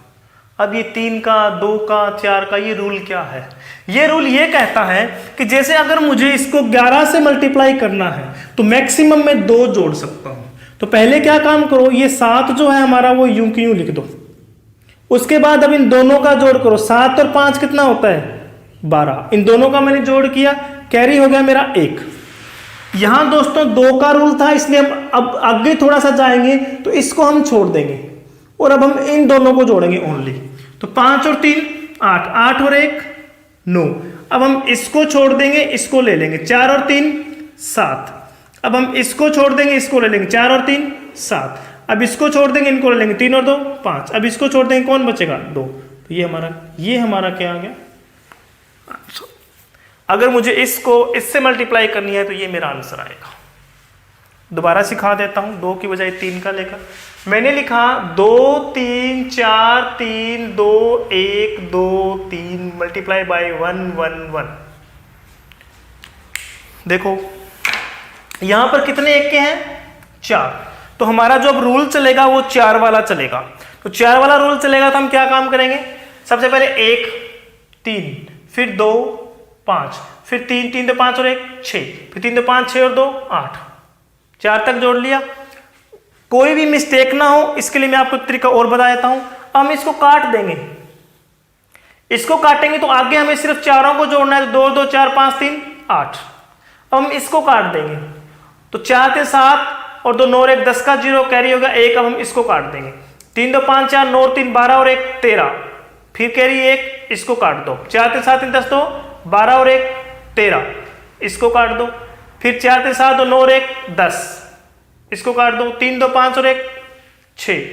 [SPEAKER 1] अब ये 3 का, 2 का, 4 का ये रूल क्या है, ये रूल ये कहता है कि जैसे अगर मुझे इसको 11 से मल्टीप्लाई करना है तो मैक्सिमम मैं 2 जोड़ सकता हूं। तो पहले क्या काम करो, ये 7 जो है हमारा वो यूं की यूं लिख दो। उसके बाद अब इन दोनों का जोड़ करो, 7 और 5 कितना होता है 12। इन दोनों का मैंने जोड़ किया, कैरी हो गया मेरा 1। यहां दोस्तों 2 का रूल था इसलिए हम अब आगे थोड़ा सा जाएंगे तो इसको हम छोड़ देंगे और अब हम इन दोनों को जोड़ेंगे ओनली। तो 5 और 3 8, 8 और 1 9। अब हम इसको छोड़ देंगे, इसको ले लेंगे, 4 और 3 7। अब हम इसको छोड़ देंगे, इसको ले लेंगे, 4 और 3 7। अब इसको छोड़ देंगे, इनको ले लेंगे 3 और 2 5। अब इसको छोड़ देंगे, कौन बचेगा 2। तो ये हमारा क्या आ गया। अगर मुझे इसको इससे मल्टीप्लाई करनी है तो ये मेरा आंसर आएगा। दोबारा सिखा देता हूं, 2 की बजाय 3 का लेकर मैंने लिखा 2 3 4 3 2 1 2 3 मल्टीप्लाई बाय 1 1 1। देखो यहां पर कितने एक के हैं 4, तो हमारा जो अब रूल चलेगा वो 4 वाला चलेगा। तो 4 वाला रूल चलेगा तो हम क्या काम करेंगे, सबसे पहले 1 3 फिर 2 5 फिर 3 3 तो 5 और 1 6 फिर 3 तो 5 6 और 2 8 4 तक जोड़ लिया। कोई भी मिस्टेक ना हो इसके लिए मैं आपको एक तरीका और बता देता हूं। हम इसको काट देंगे, इसको काटेंगे तो आगे हमें सिर्फ चारों को जोड़ना है, 2 2 4 5 3 8। अब हम इसको काट देंगे तो 4 3 7 और 2 9 और 1 10 का 0 कैरी होगा 1। अब हम इसको काट देंगे, 3 2 5 4 9 3 12 और 1 13 फिर कैरी 1, इसको काट दो। 4 3 7 3 10 2 12 और 1 13, इसको काट दो। फिर 4 3 7 और 9 और 1 10, इसको काट दो। 3 2 5 और 1 6,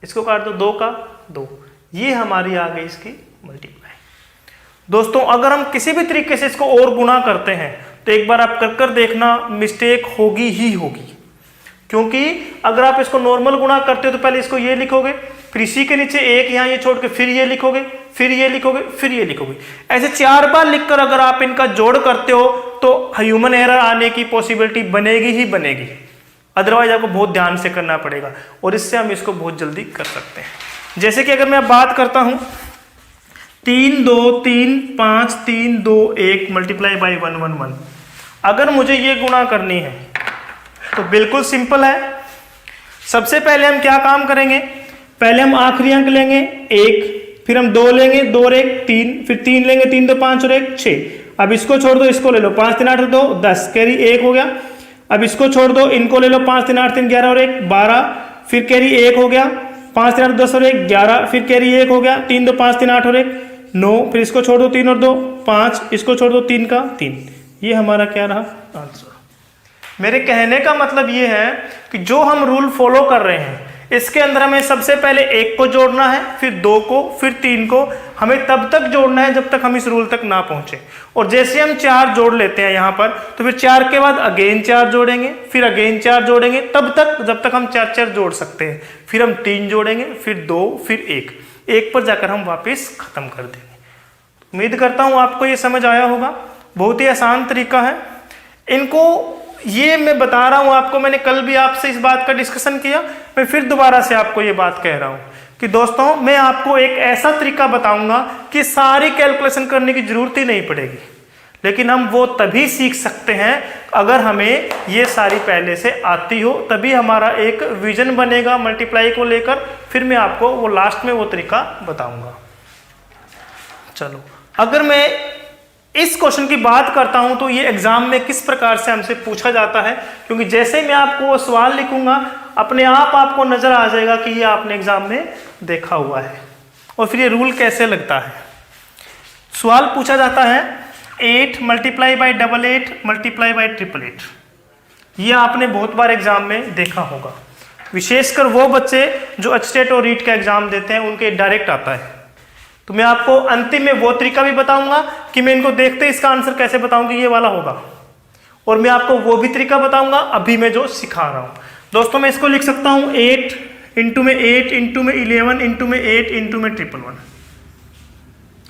[SPEAKER 1] इसको काट दो। 2 का 2, ये हमारी आ गई इसकी मल्टीप्लाई। दोस्तों अगर हम किसी भी तरीके से इसको और गुणा करते हैं तो एक बार आप कर देखना, मिस्टेक होगी ही होगी। क्योंकि अगर आप इसको नॉर्मल गुणा करते हो तो पहले इसको ये लिखोगे, फिर इसी के नीचे 1 यहाँ ये छोड़ के फिर ये लिखोगे, फिर ये लिखोगे, फिर ये लिखोगे। ऐसे 4 बार लिखकर अगर आप इनका जोड़ करते हो तो ह्यूमन एरर आने की पॉसिबिलिटी बनेगी ही बनेगी। अदरवाइज आपको बहुत ध्यान से करना पड़ेगा और इससे हम इसको बहुत जल्दी कर सकते हैं। जैसे कि अगर मैं बात करता हूं 3 2 3 5 3 2 1 मल्टीप्लाई बाई 1 1 1। अगर मुझे ये गुणा करनी है तो बिल्कुल सिंपल है। सबसे पहले हम क्या काम करेंगे, पहले हम आखिरी अंक लेंगे 1, फिर हम 2 लेंगे 2 और 1 3, फिर 3 लेंगे 3 2 5 और 1 6। अब इसको छोड़ दो, इसको ले लो 5 3 8 2 10 कैरी 1 हो गया। अब इसको छोड़ दो, इनको ले लो 5 3 8 3 11 और 1 12 फिर कैरी 1 हो गया। 5 3 8 10 और 1 11 फिर कैरी 1 हो गया। 3 2 5 3 8 और 1 9 फिर इसको छोड़ दो 3 और 2 5, इसको छोड़ दो 3 का 3। ये हमारा क्या रहा आंसर। मेरे कहने का मतलब ये है कि जो हम रूल फॉलो कर रहे हैं इसके अंदर हमें सबसे पहले 1 को जोड़ना है, फिर 2 को, फिर 3 को। हमें तब तक जोड़ना है जब तक हम इस रूल तक ना पहुंचे। और जैसे हम 4 जोड़ लेते हैं यहाँ पर तो फिर 4 के बाद अगेन 4 जोड़ेंगे, फिर अगेन 4 जोड़ेंगे, तब तक जब तक हम 4 4 जोड़ सकते हैं। फिर हम 3 जोड़ेंगे, फिर 2, फिर 1 पर जाकर हम वापस खत्म कर देंगे। उम्मीद करता हूँ आपको ये समझ आया होगा। बहुत ही आसान तरीका है। इनको ये मैं बता रहा हूं आपको, मैंने कल भी आपसे इस बात का डिस्कशन किया, मैं फिर दोबारा से आपको ये बात कह रहा हूं कि दोस्तों मैं आपको एक ऐसा तरीका बताऊंगा कि सारी कैलकुलेशन करने की जरूरत ही नहीं पड़ेगी। लेकिन हम वो तभी सीख सकते हैं अगर हमें ये सारी पहले से आती हो, तभी हमारा एक विजन बनेगा मल्टीप्लाई को लेकर। फिर मैं आपको वो लास्ट में वो तरीका बताऊंगा। चलो अगर मैं इस क्वेश्चन की बात करता हूं तो ये एग्जाम में किस प्रकार से हमसे पूछा जाता है, क्योंकि जैसे मैं आपको वो सवाल लिखूंगा अपने आप आपको नजर आ जाएगा कि ये आपने एग्जाम में देखा हुआ है। और फिर ये रूल कैसे लगता है। सवाल पूछा जाता है 8 मल्टीप्लाई बाई 88 मल्टीप्लाई बाई 888। ये आपने बहुत बार एग्जाम में देखा होगा, विशेषकर वो बच्चे जो अचटेट और रीट का एग्जाम देते हैं उनके डायरेक्ट आता है। तो मैं आपको अंतिम में वो तरीका भी बताऊंगा कि मैं इनको देखते इसका आंसर कैसे बताऊं कि ये वाला होगा, और मैं आपको वो भी तरीका बताऊंगा अभी मैं जो सिखा रहा हूं। दोस्तों मैं इसको लिख सकता हूं 8 इंटू में 8 इंटू में 11 इंटू में 8 इंटू में 111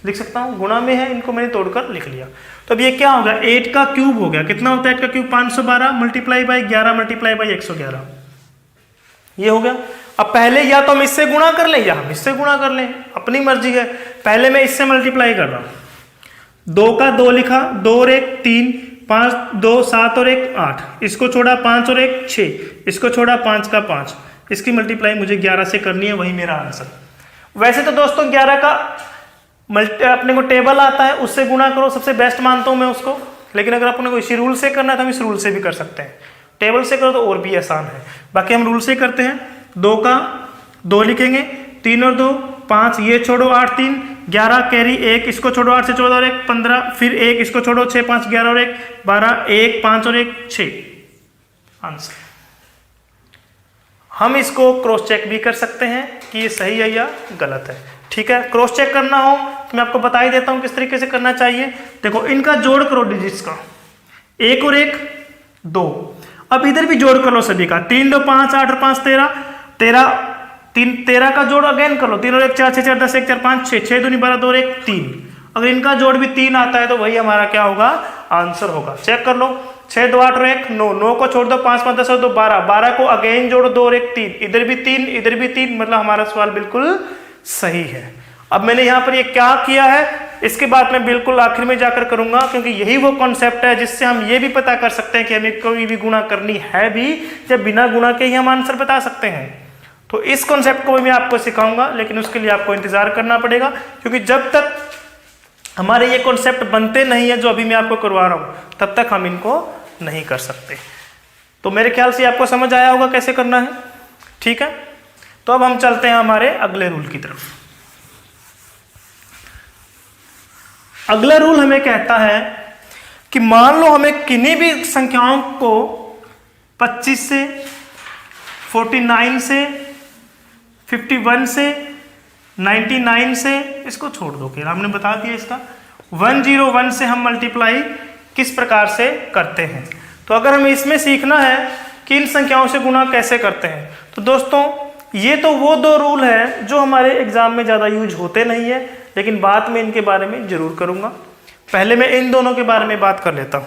[SPEAKER 1] लिख सकता हूं। गुणा में है, इनको मैंने तोड़कर लिख लिया। तो अब ये क्या होगा, 8 का क्यूब हो गया। कितना होता है 8 का cube 512 multiply by 11 multiply by 111, ये हो गया। अब पहले या तो हम इससे गुणा कर लें या हम इससे गुणा कर लें, अपनी मर्जी है। पहले मैं इससे मल्टीप्लाई कर रहा हूं। 2 का 2 लिखा, 2 और 1 3, 5 2 7 और 1 8, इसको छोड़ा 5 और 1 6, इसको छोड़ा 5 का 5, इसकी मल्टीप्लाई मुझे 11 से करनी है, वही मेरा आंसर। वैसे तो दोस्तों 11 का अपने को टेबल आता है, उससे गुणा करो, सबसे बेस्ट मानता हूं मैं उसको। लेकिन अगर अपने को इसी रूल से करना है तो हम इस रूल से भी कर सकते हैं। टेबल से करो तो और भी आसान है, बाकी हम रूल से करते हैं। 2 का 2 लिखेंगे, 3 और 2 5, ये छोड़ो 8 3 11 कैरी 1, इसको छोड़ो 8 से 14 और 1 15, फिर 1 इसको छोड़ो 6 5 11 और 1 12, 1 5 और 1 6 आंसर। हम इसको क्रॉस चेक भी कर सकते हैं कि ये सही है या गलत है। ठीक है, क्रॉस चेक करना हो तो मैं आपको बता ही देता हूँ किस तरीके से करना चाहिए। देखो, इनका जोड़ करो डिजिट्स का, 1 और 1 2। अब इधर भी जोड़ कर लो सभी का, 3 2 5 8 और 5 13 का जोड़ अगेन कर लो, 3 और 1 4 6 4 10 1 4 5 6 6 दूनी 12 2 और 1 3। अगर इनका जोड़ भी 3 आता है तो वही हमारा क्या होगा, आंसर होगा। चेक कर लो, 6 2 8 और 1 9, 9 को छोड़ दो, 5 5 10 और 2 12, 12 को अगेन जोड़ो 2 और 1 3, इधर भी 3 इधर भी 3, मतलब हमारा सवाल बिल्कुल सही है। अब मैंने यहाँ पर ये क्या किया है, इसके बाद मैं बिल्कुल आखिर में जाकर करूंगा, क्योंकि यही वो कॉन्सेप्ट है जिससे हम ये भी पता कर सकते हैं कि हमें कोई भी गुणा करनी है भी या बिना गुणा के ही हम आंसर बता सकते हैं। तो इस कॉन्सेप्ट को भी मैं आपको सिखाऊंगा, लेकिन उसके लिए आपको इंतजार करना पड़ेगा, क्योंकि जब तक हमारे ये कॉन्सेप्ट बनते नहीं है जो अभी मैं आपको करवा रहा हूं, तब तक हम इनको नहीं कर सकते। तो मेरे ख्याल से आपको समझ आया होगा कैसे करना है। ठीक है, तो अब हम चलते हैं हमारे अगले रूल की तरफ। अगला रूल हमें कहता है कि मान लो हमें किन्हीं भी संख्याओं को 25 से 49 से 51 से 99 से, इसको छोड़ दो, फिर हमने बता दिया इसका 101 से हम मल्टीप्लाई किस प्रकार से करते हैं। तो अगर हमें इसमें सीखना है कि इन संख्याओं से गुणा कैसे करते हैं, तो दोस्तों ये तो वो 2 रूल है जो हमारे एग्जाम में ज़्यादा यूज होते नहीं है, लेकिन बाद में इनके बारे में जरूर करूंगा। पहले मैं इन दोनों के बारे में बात कर लेता हूं।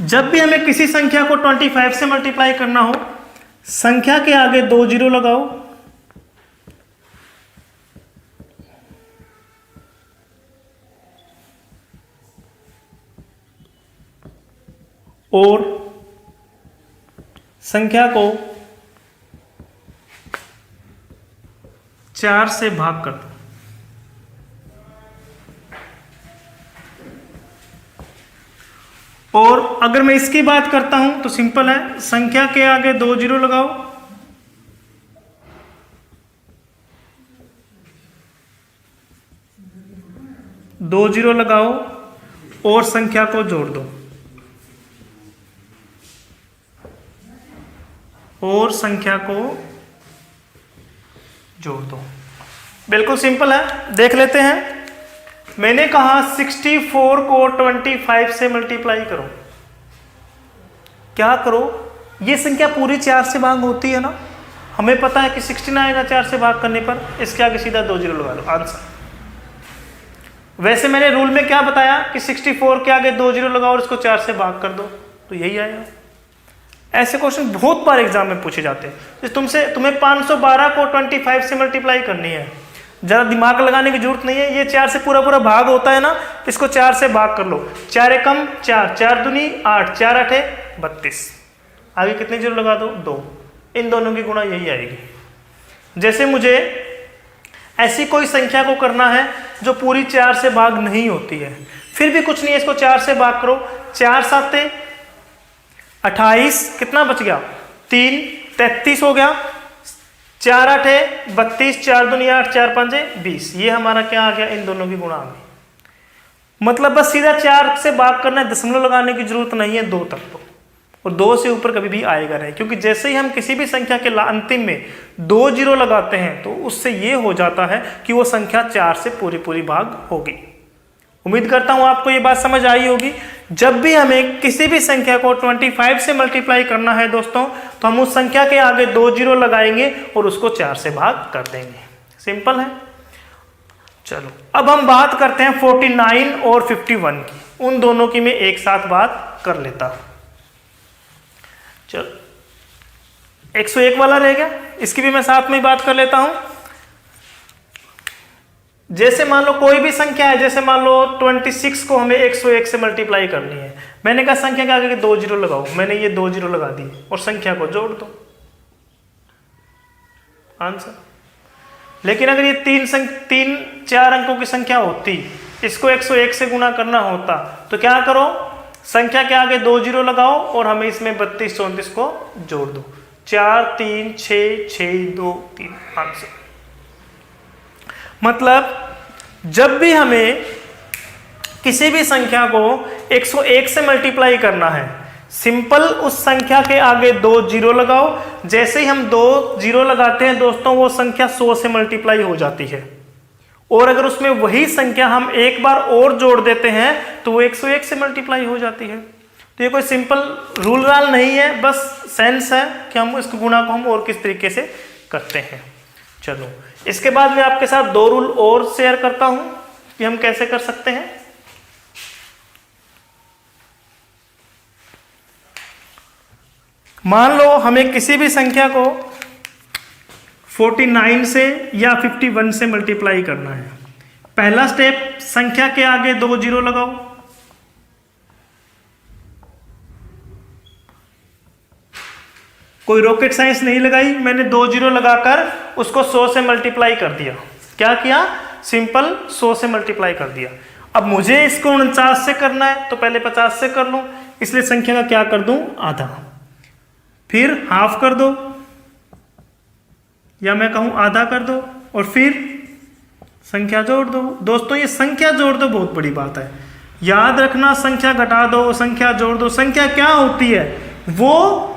[SPEAKER 1] जब भी हमें किसी संख्या को 25 से मल्टीप्लाई करना हो, संख्या के आगे 2 जीरो लगाओ और संख्या को 4 से भाग कर दो। और अगर मैं इसकी बात करता हूं तो सिंपल है, संख्या के आगे 2 जीरो लगाओ और संख्या को जोड़ दो बिल्कुल सिंपल है, देख लेते हैं। मैंने कहा 64 को 25 से मल्टीप्लाई करो। क्या करो, ये संख्या पूरी 4 से भाग होती है ना, हमें पता है कि 16 आएगा 4 से भाग करने पर, इसके आगे सीधा 2 जीरो लगा लो, आंसर। वैसे मैंने रूल में क्या बताया कि 64 के आगे 2 जीरो लगाओ और इसको 4 से भाग कर दो, तो यही आएगा। ऐसे क्वेश्चन बहुत बार एग्जाम में पूछे जाते हैं। तुम्हें 512 को 25 से मल्टीप्लाई करनी है, ज़्यादा दिमाग लगाने की जरूरत नहीं है, ये 4 से पूरा भाग होता है ना, इसको 4 से भाग कर लो, 4 एकम 4, 4 दूनी 8, 4 आठे 32, आगे कितने जीरो लगा दो, 2। इन दोनों की गुणा यही आएगी। जैसे मुझे ऐसी कोई संख्या को करना है जो पूरी 4 से भाग नहीं होती है, फिर भी कुछ नहीं है, इसको 4 से भाग करो, 4 साते 28, कितना बच गया 3, 33 हो गया, 4 आठे 32, 4 दूनी 8, 4 पंजे 20, ये हमारा क्या आ गया, इन दोनों की गुणा आ गई। मतलब बस सीधा 4 से भाग करना है, दशमलव लगाने की जरूरत नहीं है 2 तक तो, और 2 से ऊपर कभी भी आएगा नहीं, क्योंकि जैसे ही हम किसी भी संख्या के अंतिम में 2 जीरो लगाते हैं तो उससे ये हो जाता है कि वो संख्या 4 से पूरी भाग होगी। उम्मीद करता हूं आपको ये बात समझ आई होगी। जब भी हमें किसी भी संख्या को 25 से मल्टीप्लाई करना है दोस्तों, तो हम उस संख्या के आगे 2 जीरो लगाएंगे और उसको 4 से भाग कर देंगे। सिंपल है। चलो अब हम बात करते हैं 49 और 51 की, उन दोनों की मैं एक साथ बात कर लेता हूं। चलो 101 वाला रह गया, इसकी भी मैं साथ में बात कर लेता हूं। जैसे मान लो कोई भी संख्या है, जैसे मान लो 26 को हमें 101 से मल्टीप्लाई करनी है, मैंने कहा संख्या के आगे 2 जीरो लगाओ, मैंने ये 2 जीरो लगा दिए और संख्या को जोड़ दो, आंसर। लेकिन अगर ये 3-4 अंकों की संख्या होती, इसको 101 से गुणा करना होता, तो क्या करो, संख्या के आगे 2 जीरो लगाओ और हमें इसमें 32-34 को जोड़ दो, 4 3 6 6 2 3, आंसर। मतलब जब भी हमें किसी भी संख्या को 101 से मल्टीप्लाई करना है, सिंपल उस संख्या के आगे 2 जीरो लगाओ। जैसे ही हम 2 जीरो लगाते हैं दोस्तों, वो संख्या 100 से मल्टीप्लाई हो जाती है। और अगर उसमें वही संख्या हम एक बार और जोड़ देते हैं तो वो 101 से मल्टीप्लाई हो जाती है। तो ये कोई सिंपल रूल राल नहीं है, बस सेंस है कि हम इस गुणा को हम और किस तरीके से करते हैं। चलो, इसके बाद मैं आपके साथ 2 रूल और शेयर करता हूं कि हम कैसे कर सकते हैं। मान लो हमें किसी भी संख्या को 49 से या 51 से मल्टीप्लाई करना है। पहला स्टेप, संख्या के आगे 2 जीरो लगाओ। कोई रॉकेट साइंस नहीं लगाई, मैंने 2 जीरो लगाकर उसको 100 से मल्टीप्लाई कर दिया। क्या किया? सिंपल 100 से मल्टीप्लाई कर दिया। अब मुझे इसको 49 से करना है तो पहले 50 से कर लूं, इसलिए संख्या का क्या कर दूं? आधा। फिर हाफ कर दो, या मैं कहूं आधा कर दो, और फिर संख्या जोड़ दो। दोस्तों, ये संख्या जोड़ दो बहुत बड़ी बात है, याद रखना। संख्या घटा दो, संख्या जोड़ दो। संख्या क्या होती है? वो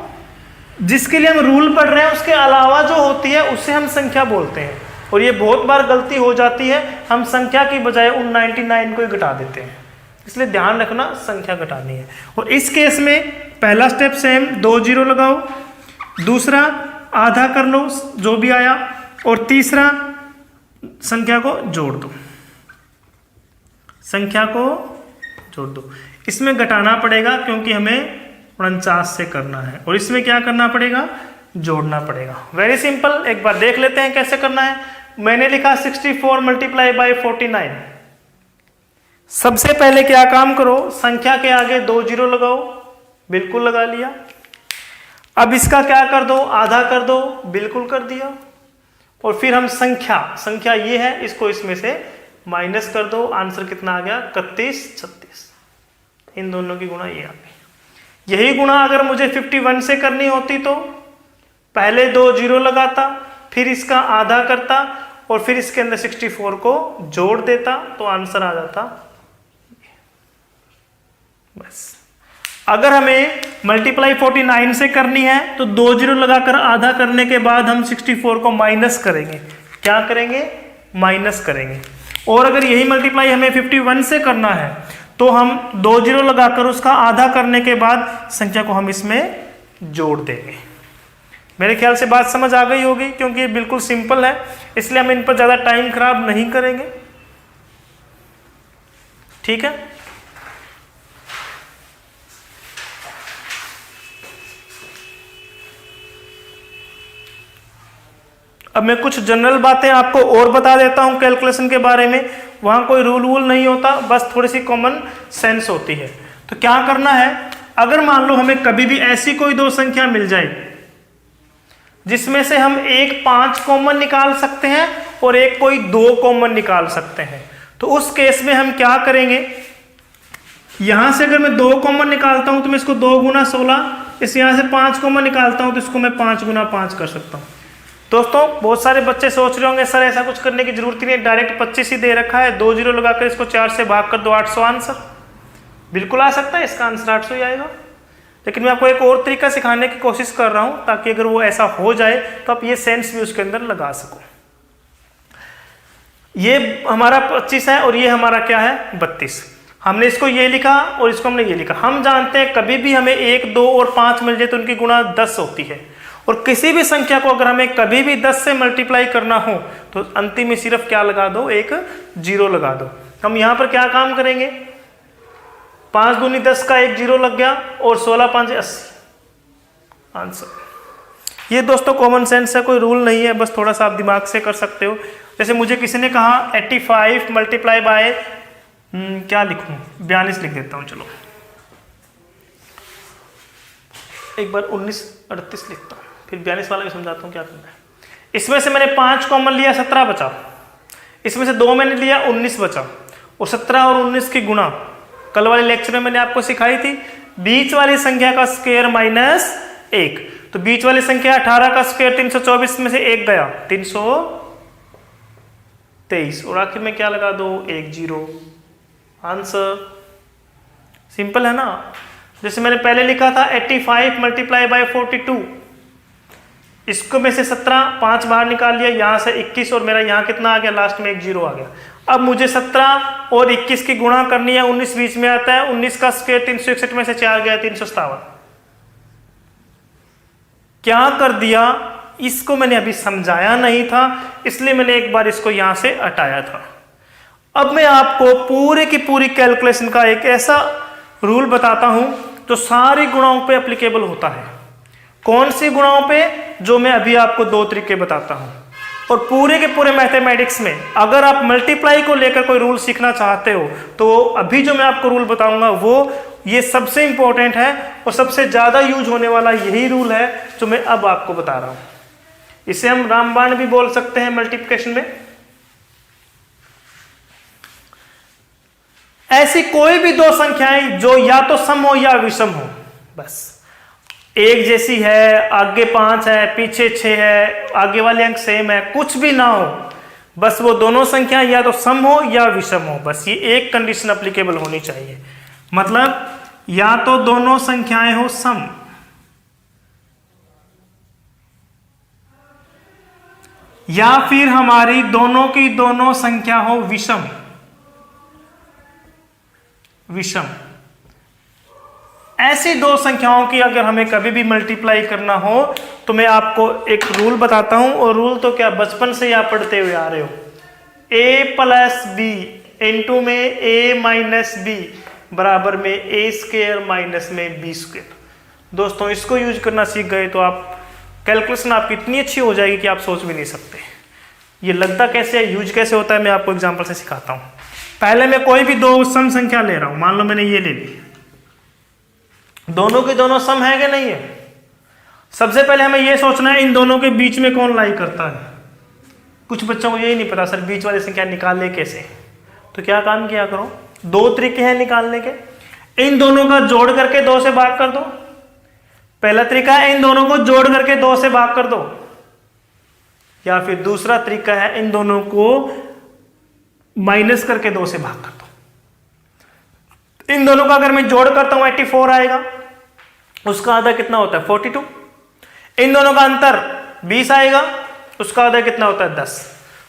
[SPEAKER 1] जिसके लिए हम रूल पढ़ रहे हैं उसके अलावा जो होती है उसे हम संख्या बोलते हैं। और ये बहुत बार गलती हो जाती है, हम संख्या की बजाय उन 99 को ही घटा देते हैं। इसलिए ध्यान रखना, संख्या घटानी है। और इस केस में पहला स्टेप सेम, 2 जीरो लगाओ। दूसरा, आधा कर लो जो भी आया। और तीसरा, संख्या को जोड़ दो। संख्या को जोड़ दो। इसमें घटाना पड़ेगा क्योंकि हमें 49 से करना है, और इसमें क्या करना पड़ेगा? जोड़ना पड़ेगा। वेरी सिंपल, एक बार देख लेते हैं कैसे करना है। मैंने लिखा 64 मल्टीप्लाई बाई 49। सबसे पहले क्या काम करो, संख्या के आगे 2 जीरो लगाओ। बिल्कुल लगा लिया। अब इसका क्या कर दो? आधा कर दो। बिल्कुल कर दिया। और फिर हम संख्या ये है, इसको इसमें से माइनस कर दो। आंसर कितना आ गया? 31 36। इन दोनों की गुणा ये आ गई। यही गुणा अगर मुझे 51 से करनी होती तो पहले 2 जीरो लगाता, फिर इसका आधा करता, और फिर इसके अंदर 64 को जोड़ देता, तो आंसर आ जाता। बस। अगर हमें मल्टीप्लाई 49 से करनी है तो 2 जीरो लगाकर आधा करने के बाद हम 64 को माइनस करेंगे। क्या करेंगे? माइनस करेंगे। और अगर यही मल्टीप्लाई हमें 51 से करना है तो हम 2 जीरो लगाकर उसका आधा करने के बाद संख्या को हम इसमें जोड़ देंगे। मेरे ख्याल से बात समझ आ गई होगी, क्योंकि ये बिल्कुल सिंपल है, इसलिए हम इन पर ज्यादा टाइम खराब नहीं करेंगे। ठीक है। अब मैं कुछ जनरल बातें आपको और बता देता हूं कैलकुलेशन के बारे में। वहां कोई रूल वूल नहीं होता, बस थोड़ी सी कॉमन सेंस होती है। तो क्या करना है, अगर मान लो हमें कभी भी ऐसी कोई 2 संख्या मिल जाए जिसमें से हम एक 5 कॉमन निकाल सकते हैं और एक कोई 2 कॉमन निकाल सकते हैं, तो उस केस में हम क्या करेंगे, यहां से अगर मैं 2 कॉमन निकालता हूं तो मैं इसको 2 गुना 16, इस यहां से 5 कॉमन निकालता हूं तो इसको मैं 5 गुना 5 कर सकता हूं। दोस्तों, बहुत सारे बच्चे सोच रहे होंगे सर ऐसा कुछ करने की जरूरत ही नहीं, डायरेक्ट 25 ही दे रखा है, 2 जीरो लगाकर इसको 4 से भाग कर दो, 800 आंसर। बिल्कुल आ सकता है, इसका आंसर 800 ही आएगा। लेकिन मैं आपको एक और तरीका सिखाने की कोशिश कर रहा हूं ताकि अगर वो ऐसा हो जाए तो आप ये सेंस भी उसके अंदर लगा सको। ये हमारा 25 है और ये हमारा क्या है? 32। हमने इसको ये लिखा और इसको हमने ये लिखा। हम जानते हैं कभी भी हमें 1, 2 और 5 मिल जाए तो उनकी गुणा 10 होती है, और किसी भी संख्या को अगर हमें कभी भी 10 से मल्टीप्लाई करना हो तो अंतिम में सिर्फ क्या लगा दो? एक जीरो लगा दो। हम यहां पर क्या काम करेंगे, 5 दूनी 10 का एक जीरो लग गया, और 16 5 80 आंसर। ये दोस्तों कॉमन सेंस है, कोई रूल नहीं है, बस थोड़ा सा आप दिमाग से कर सकते हो। जैसे मुझे किसी ने कहा 85 मल्टीप्लाई बाय क्या लिखूं, 42 लिख देता हूं। चलो एक बार 19 38 लिखता हूं, फिर 42 वाला भी समझाता हूं क्या करना है। इसमें से मैंने 5 कॉमन लिया, 17 बचा। इसमें से 2 मैंने लिया, 19 बचा। और 17 और 19 की गुणा कल वाले लेक्चर में मैंने आपको सिखाई थी, बीच वाली संख्या का स्क्वायर माइनस 1। तो बीच वाली संख्या 18 का स्क्वायर 324 में से 1 गया 323, और आखिर में क्या लगा दो? 1 जीरो। आंसर सिंपल है ना। जैसे मैंने पहले लिखा था 85 मल्टीप्लाई बाय 42, इसको में से 17 5 बाहर निकाल लिया, यहाँ से 21 और मेरा यहाँ कितना आ गया, लास्ट में एक 0 आ गया। अब मुझे 17 और 21 की गुणा करनी है, 19 बीच में आता है, 19 का स्क्वायर 361 में से 4 गया 357। क्या कर दिया, इसको मैंने अभी समझाया नहीं था, इसलिए मैंने एक बार इसको यहां से हटाया था। अब मैं आपको पूरे की पूरी कैलकुलेशन का एक ऐसा रूल बताता हूं जो सारी गुणाओं पे एप्लीकेबल होता है। कौन सी गुणाओं पे, जो मैं अभी आपको 2 तरीके बताता हूं। और पूरे के पूरे मैथमेटिक्स में अगर आप मल्टीप्लाई को लेकर कोई रूल सीखना चाहते हो तो अभी जो मैं आपको रूल बताऊंगा वो ये सबसे इंपॉर्टेंट है और सबसे ज्यादा यूज होने वाला यही रूल है जो मैं अब आपको बता रहा हूं। इसे हम रामबाण भी बोल सकते हैं मल्टीप्लिकेशन में। ऐसी कोई भी 2 संख्याएं जो या तो सम हो या विषम हो, बस एक जैसी है, आगे 5 है, पीछे 6 है, आगे वाले अंक सेम है, कुछ भी ना हो, बस वो दोनों संख्याएं या तो सम हो या विषम हो, बस ये एक कंडीशन एप्लीकेबल होनी चाहिए। मतलब या तो दोनों संख्याएं हो सम या फिर हमारी दोनों की दोनों संख्या हो विषम। विषम ऐसी 2 संख्याओं की अगर हमें कभी भी मल्टीप्लाई करना हो तो मैं आपको एक रूल बताता हूं, और रूल तो क्या बचपन से ही आप पढ़ते हुए आ रहे हो, a प्लस बी इंटू में a माइनस बी बराबर में a स्क्वायर माइनस में b स्क्वायर। दोस्तों इसको यूज करना सीख गए तो आप कैलकुलेशन आपकी इतनी अच्छी हो जाएगी कि आप सोच भी नहीं सकते। ये लगता कैसे है, यूज कैसे होता है, मैं आपको एग्जांपल से सिखाता हूं। पहले मैं कोई भी 2 सम संख्या ले रहा हूं, मान लो मैंने ये ले ली, दोनों के दोनों सम है कि नहीं है। सबसे पहले हमें यह सोचना है इन दोनों के बीच में कौन लाई करता है। कुछ बच्चों को यही नहीं पता सर बीच वाली संख्या निकालने कैसे, तो क्या काम किया करो, 2 तरीके हैं निकालने के। इन दोनों का जोड़ करके 2 से भाग कर दो, पहला तरीका है इन दोनों को जोड़ करके 2 से भाग कर दो, या फिर दूसरा तरीका है इन दोनों को माइनस करके 2 से भाग कर दो। इन दोनों का अगर मैं जोड़ करता हूं 84 आएगा, उसका आधा कितना होता है 42। इन दोनों का अंतर 20 आएगा, उसका आधा कितना होता है 10।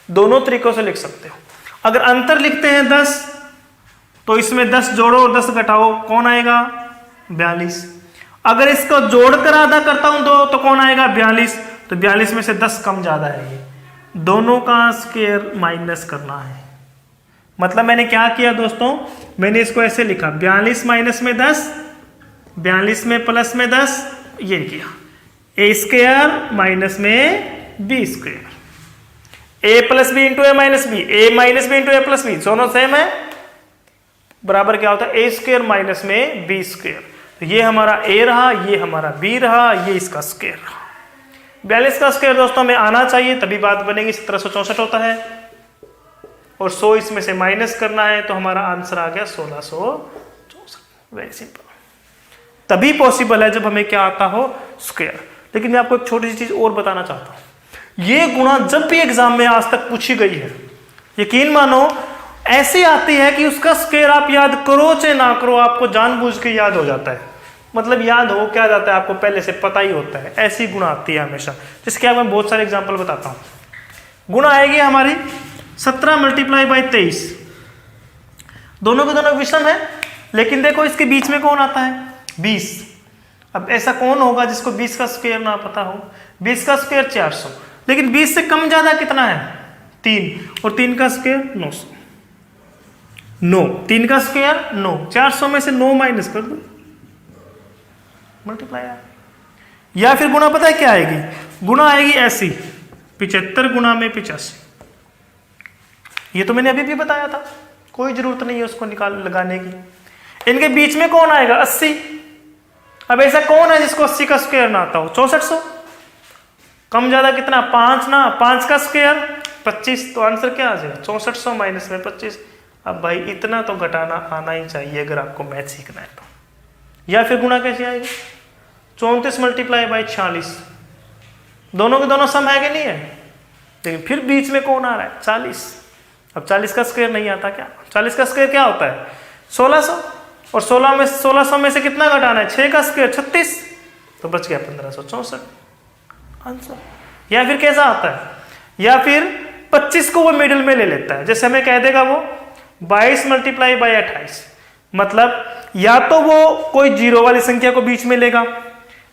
[SPEAKER 1] दोनों तरीकों से लिख सकते हो। अगर अंतर लिखते हैं 10 तो इसमें 10 जोड़ो और 10 घटाओ, कौन आएगा 42। अगर इसको जोड़कर आधा करता हूं तो कौन आएगा 42, तो 42 में से 10 कम ज्यादा है, ये दोनों का स्क्वायर माइनस करना है। मतलब मैंने क्या किया दोस्तों, मैंने इसको ऐसे लिखा 42 माइनस में 10, 42 में प्लस में 10, ये किया ए स्क्वायर माइनस में B square, A plus b into a minus B, A minus B into A plus B, दोनों सेम है, बराबर क्या होता है ए स्क्वायर माइनस में बी स्क्वायर। तो ये हमारा ए रहा, ये हमारा बी रहा, ये इसका स्क्वायर रहा। 42 का स्क्वायर दोस्तों में आना चाहिए तभी बात बनेगी। 1764 होता है और 100 इसमें से माइनस करना है, तो हमारा आंसर आ गया 1664। Very simple. तभी पॉसिबल है जब हमें क्या आता हो स्क्वायर। लेकिन मैं आपको एक छोटी सी चीज और बताना चाहता हूं, ये गुणा जब भी एग्जाम में आज तक पूछी गई है, यकीन मानो ऐसी आती है कि उसका स्क्वायर आप याद करो चाहे ना करो, आपको जानबूझ के याद हो जाता है। मतलब याद हो क्या जाता है, आपको पहले से पता ही होता है। ऐसी गुणा आती है हमेशा, जिसके आप मैं बहुत सारे एग्जाम्पल बताता हूं। गुणा आएगी हमारी 17 मल्टीप्लाई बाई 23, दोनों के दोनों विषम है, लेकिन देखो इसके बीच में कौन आता है 20। अब ऐसा कौन होगा जिसको 20 का स्क्वायर ना पता हो। 20 का स्क्वायर 400, लेकिन 20 से कम ज्यादा कितना है 3, और 3 का स्क्वायर 900। 9 3 का स्क्वायर 9, 400 में से 9 माइनस कर दो, मल्टीप्लाई आएगी। या फिर गुणा पता है क्या आएगी, गुणा आएगी ऐसी 75 गुणा में 85। ये तो मैंने अभी भी बताया था, कोई जरूरत नहीं है उसको निकाल लगाने की। इनके बीच में कौन आएगा 80। अब ऐसा कौन है जिसको 80 का स्क्वायर ना आता हो 6400। कम ज्यादा कितना 5 ना, 5 का स्क्वायर 25, तो आंसर क्या आ जाएगा 6400 माइनस में 25। अब भाई इतना तो घटाना आना ही चाहिए अगर आपको मैथ सीखना है तो। या फिर गुणा कैसे आएगी 34 मल्टीप्लाई बाई 46, दोनों के दोनों सम है कि नहीं है, लेकिन फिर बीच में कौन आ रहा है 40। अब 40 का स्क्वायर नहीं आता क्या, 40 का स्क्वायर क्या होता है 1600। और 1600 में से कितना घटाना है, 6 का स्क्वायर 36, तो बच गया 1564 आंसर। या फिर कैसा आता है, या फिर 25 को वो मिडिल में ले लेता है, जैसे हमें कह देगा वो 22 मल्टीप्लाई बाई 28, मतलब या तो वो कोई 0 वाली संख्या को बीच में लेगा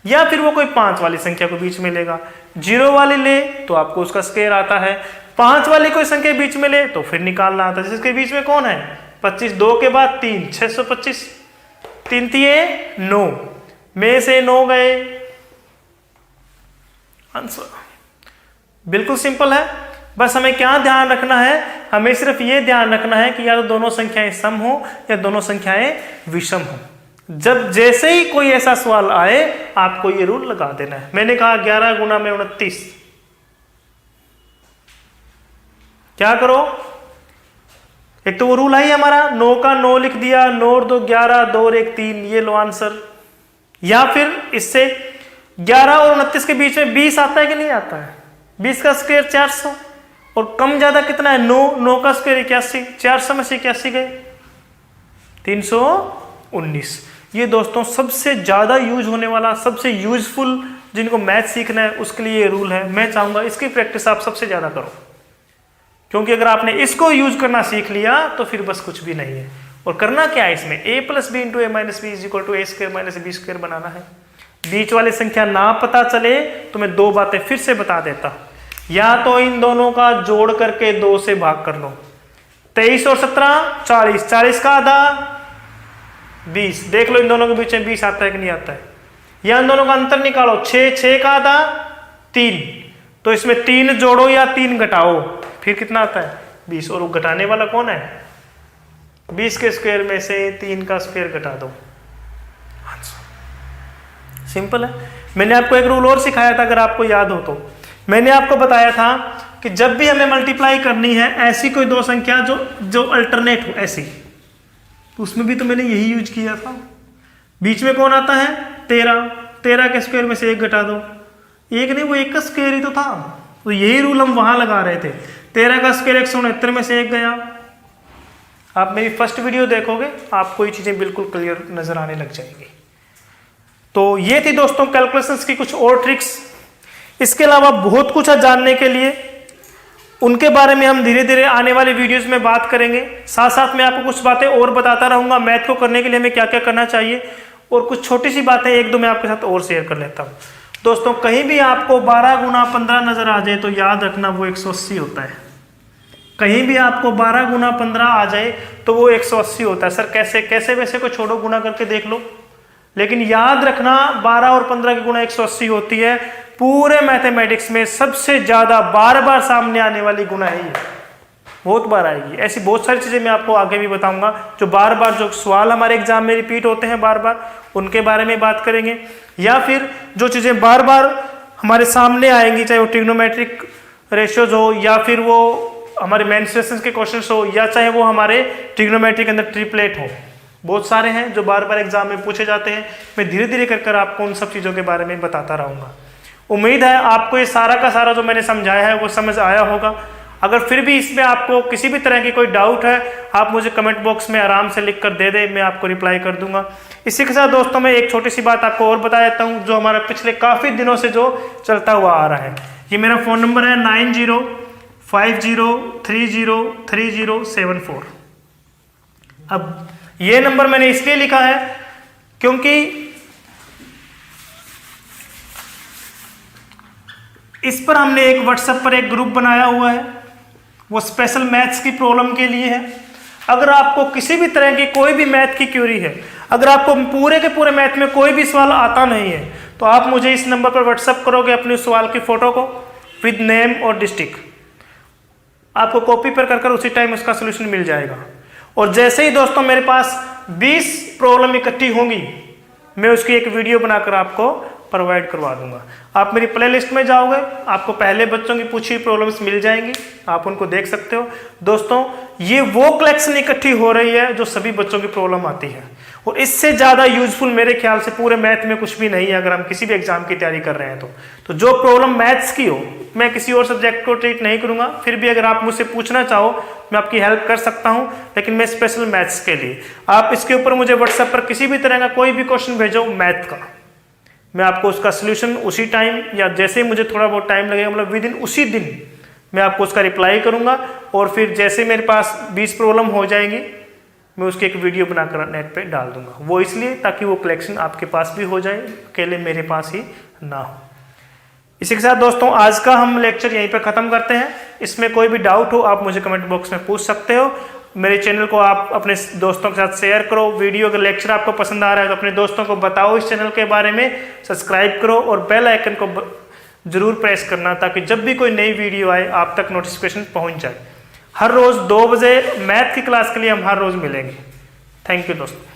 [SPEAKER 1] या फिर वो कोई 5 वाली संख्या को बीच में लेगा। 0 वाली ले तो आपको उसका स्क्वायर आता है, 5 वाली कोई संख्या बीच में ले तो फिर निकालना आता है। जिसके बीच में कौन है 25, 2 के बाद 3, 625, 3 तिये 9 में से 9 गए, आंसर। बिल्कुल सिंपल है। बस हमें क्या ध्यान रखना है, हमें सिर्फ ये ध्यान रखना है कि या तो दोनों संख्याएं सम हो या दोनों संख्याएं विषम हो। जब जैसे ही कोई ऐसा सवाल आए आपको ये रूल लगा देना है। मैंने कहा 11 गुना में 29, क्या करो, एक तो वो रूल है हमारा 9 का 9 लिख दिया, 9 और 2 11, 2 और 1 3, ये लो आंसर। या फिर इससे 11 और 29 के बीच में 20 आता है कि नहीं आता है, 20 का स्क्वायर 400 और कम ज्यादा कितना है 9, 9 का स्क्वायर 81, 400 में से 81 गए 319। ये दोस्तों सबसे ज्यादा यूज होने वाला, सबसे यूजफुल, जिनको मैथ सीखना है उसके लिए ये रूल है। मैं चाहूंगा इसकी प्रैक्टिस आप सबसे ज्यादा करो, क्योंकि अगर आपने इसको यूज करना सीख लिया तो फिर बस कुछ भी नहीं है। और करना क्या है इसमें, a plus b into a minus b is equal to a square minus b square बनाना है। बीच वाली संख्या ना पता चले तो मैं 2 बातें फिर से बता देता, या तो इन दोनों का जोड़ करके 2 से भाग कर लो, 23 और 17 40, 40 का आधा 20, देख लो इन दोनों के बीच में 20 आता है कि नहीं आता है। या इन दोनों का अंतर निकालो, 6, 6 का आधा 3, तो इसमें 3 जोड़ो या 3 घटाओ, फिर कितना आता है 20, और वो घटाने वाला कौन है, 20 के स्क्वायर में से 3 का स्क्वायर घटा दो, सिंपल है। मैंने आपको एक रूल और सिखाया था, अगर आपको याद हो तो मैंने आपको बताया था कि जब भी हमें मल्टीप्लाई करनी है ऐसी कोई 2 संख्या जो अल्टरनेट हो ऐसी, तो उसमें भी तो मैंने यही यूज किया था। बीच में कौन आता है 13, 13 के स्क्वायर में से 1 घटा दो, 1 नहीं वो 1 का स्क्वायर ही तो था, तो यही रूल हम वहां लगा रहे थे। 13 का स्क्वायर 169 में से 1 गया। आप मेरी फर्स्ट वीडियो देखोगे आपको ये चीजें बिल्कुल क्लियर नजर आने लग जाएंगी। तो ये थी दोस्तों कैलकुलेशंस की कुछ और ट्रिक्स। इसके अलावा बहुत कुछ है जानने के लिए, उनके बारे में हम धीरे धीरे आने वाले वीडियोस में बात करेंगे। साथ साथ मैं आपको कुछ बातें और बताता रहूंगा, मैथ को करने के लिए हमें क्या क्या करना चाहिए, और कुछ छोटी सी बातें 1-2 मैं आपके साथ और शेयर कर लेता हूँ। दोस्तों कहीं भी आपको 12 गुना 15 नजर आ जाए तो याद रखना वो 180 होता है। कहीं भी आपको 12 गुना 15 आ जाए तो वो 180 होता है। सर कैसे, कैसे वैसे को छोड़ो, गुना करके देख लो, लेकिन याद रखना 12 और 15 की गुणा 180 होती है। पूरे मैथमेटिक्स में सबसे ज्यादा बार बार सामने आने वाली गुणा है ये, बहुत बार आएगी। ऐसी बहुत सारी चीजें मैं आपको आगे भी बताऊंगा जो बार बार, जो सवाल हमारे एग्जाम में रिपीट होते हैं बार बार, उनके बारे में बात करेंगे। या फिर जो चीजें बार बार हमारे सामने आएंगी, चाहे वो ट्रिग्नोमेट्रिक रेशियोज हो, या फिर वो हमारे मेंस्ट्रुएशन के क्वेश्चंस हो, या चाहे वो हमारे ट्रिग्नोमेट्री के अंदर ट्रिपलेट हो, बहुत सारे हैं जो बार बार एग्जाम में पूछे जाते हैं। मैं धीरे धीरे कर आपको उन सब चीज़ों के बारे में बताता रहूँगा। उम्मीद है आपको ये सारा का सारा जो मैंने समझाया है वो समझ आया होगा। अगर फिर भी इसमें आपको किसी भी तरह की कोई डाउट है, आप मुझे कमेंट बॉक्स में आराम से लिख कर दे दें, मैं आपको रिप्लाई कर दूंगा। इसी के साथ दोस्तों मैं एक छोटी सी बात आपको और बता देता हूँ, जो हमारा पिछले काफ़ी दिनों से जो चलता हुआ आ रहा है। ये मेरा फ़ोन नंबर है 9050303074। अब ये नंबर मैंने इसलिए लिखा है क्योंकि इस पर हमने एक व्हाट्सएप पर एक ग्रुप बनाया हुआ है, वो स्पेशल मैथ्स की प्रॉब्लम के लिए है। अगर आपको किसी भी तरह की कोई भी मैथ की क्वेरी है, अगर आपको पूरे के पूरे मैथ में कोई भी सवाल आता नहीं है, तो आप मुझे इस नंबर पर व्हाट्सएप करोगे अपने सवाल की फोटो को विद नेम और डिस्ट्रिक्ट, आपको कॉपी पर कर उसी टाइम उसका सोल्यूशन मिल जाएगा। और जैसे ही दोस्तों मेरे पास 20 प्रॉब्लम इकट्ठी होंगी, मैं उसकी एक वीडियो बनाकर आपको प्रोवाइड करवा दूंगा। आप मेरी प्लेलिस्ट में जाओगे, आपको पहले बच्चों की पूछी हुई प्रॉब्लम्स मिल जाएंगी, आप उनको देख सकते हो। दोस्तों ये वो कलेक्शन इकट्ठी हो रही है जो सभी बच्चों की प्रॉब्लम आती है, और इससे ज़्यादा यूजफुल मेरे ख्याल से पूरे मैथ में कुछ भी नहीं है अगर हम किसी भी एग्जाम की तैयारी कर रहे हैं तो जो प्रॉब्लम मैथ्स की हो मैं किसी और सब्जेक्ट को ट्रीट नहीं करूंगा। फिर भी अगर आप मुझसे पूछना चाहो मैं आपकी हेल्प कर सकता हूं, लेकिन मैं स्पेशल मैथ्स के लिए आप इसके ऊपर मुझे व्हाट्सएप पर किसी भी तरह का कोई भी क्वेश्चन भेजो मैथ का, मैं आपको उसका सोल्यूशन उसी टाइम या जैसे मुझे थोड़ा बहुत टाइम लगेगा मतलब विद इन उसी दिन मैं आपको उसका रिप्लाई करूंगा। और फिर जैसे मेरे पास 20 प्रॉब्लम हो जाएंगी मैं उसकी एक वीडियो बनाकर नेट पे डाल दूंगा। वो इसलिए ताकि वो कलेक्शन आपके पास भी हो जाए, अकेले मेरे पास ही ना हो। इसी के साथ दोस्तों आज का हम लेक्चर यहीं पे ख़त्म करते हैं। इसमें कोई भी डाउट हो आप मुझे कमेंट बॉक्स में पूछ सकते हो। मेरे चैनल को आप अपने दोस्तों के साथ शेयर करो। वीडियो का लेक्चर आपको पसंद आ रहा है तो अपने दोस्तों को बताओ इस चैनल के बारे में, सब्सक्राइब करो और बेल आइकन को जरूर प्रेस करना ताकि जब भी कोई नई वीडियो आए आप तक नोटिफिकेशन पहुंच जाए। हर रोज़ 2 बजे मैथ की क्लास के लिए हम हर रोज़ मिलेंगे। थैंक यू दोस्तों।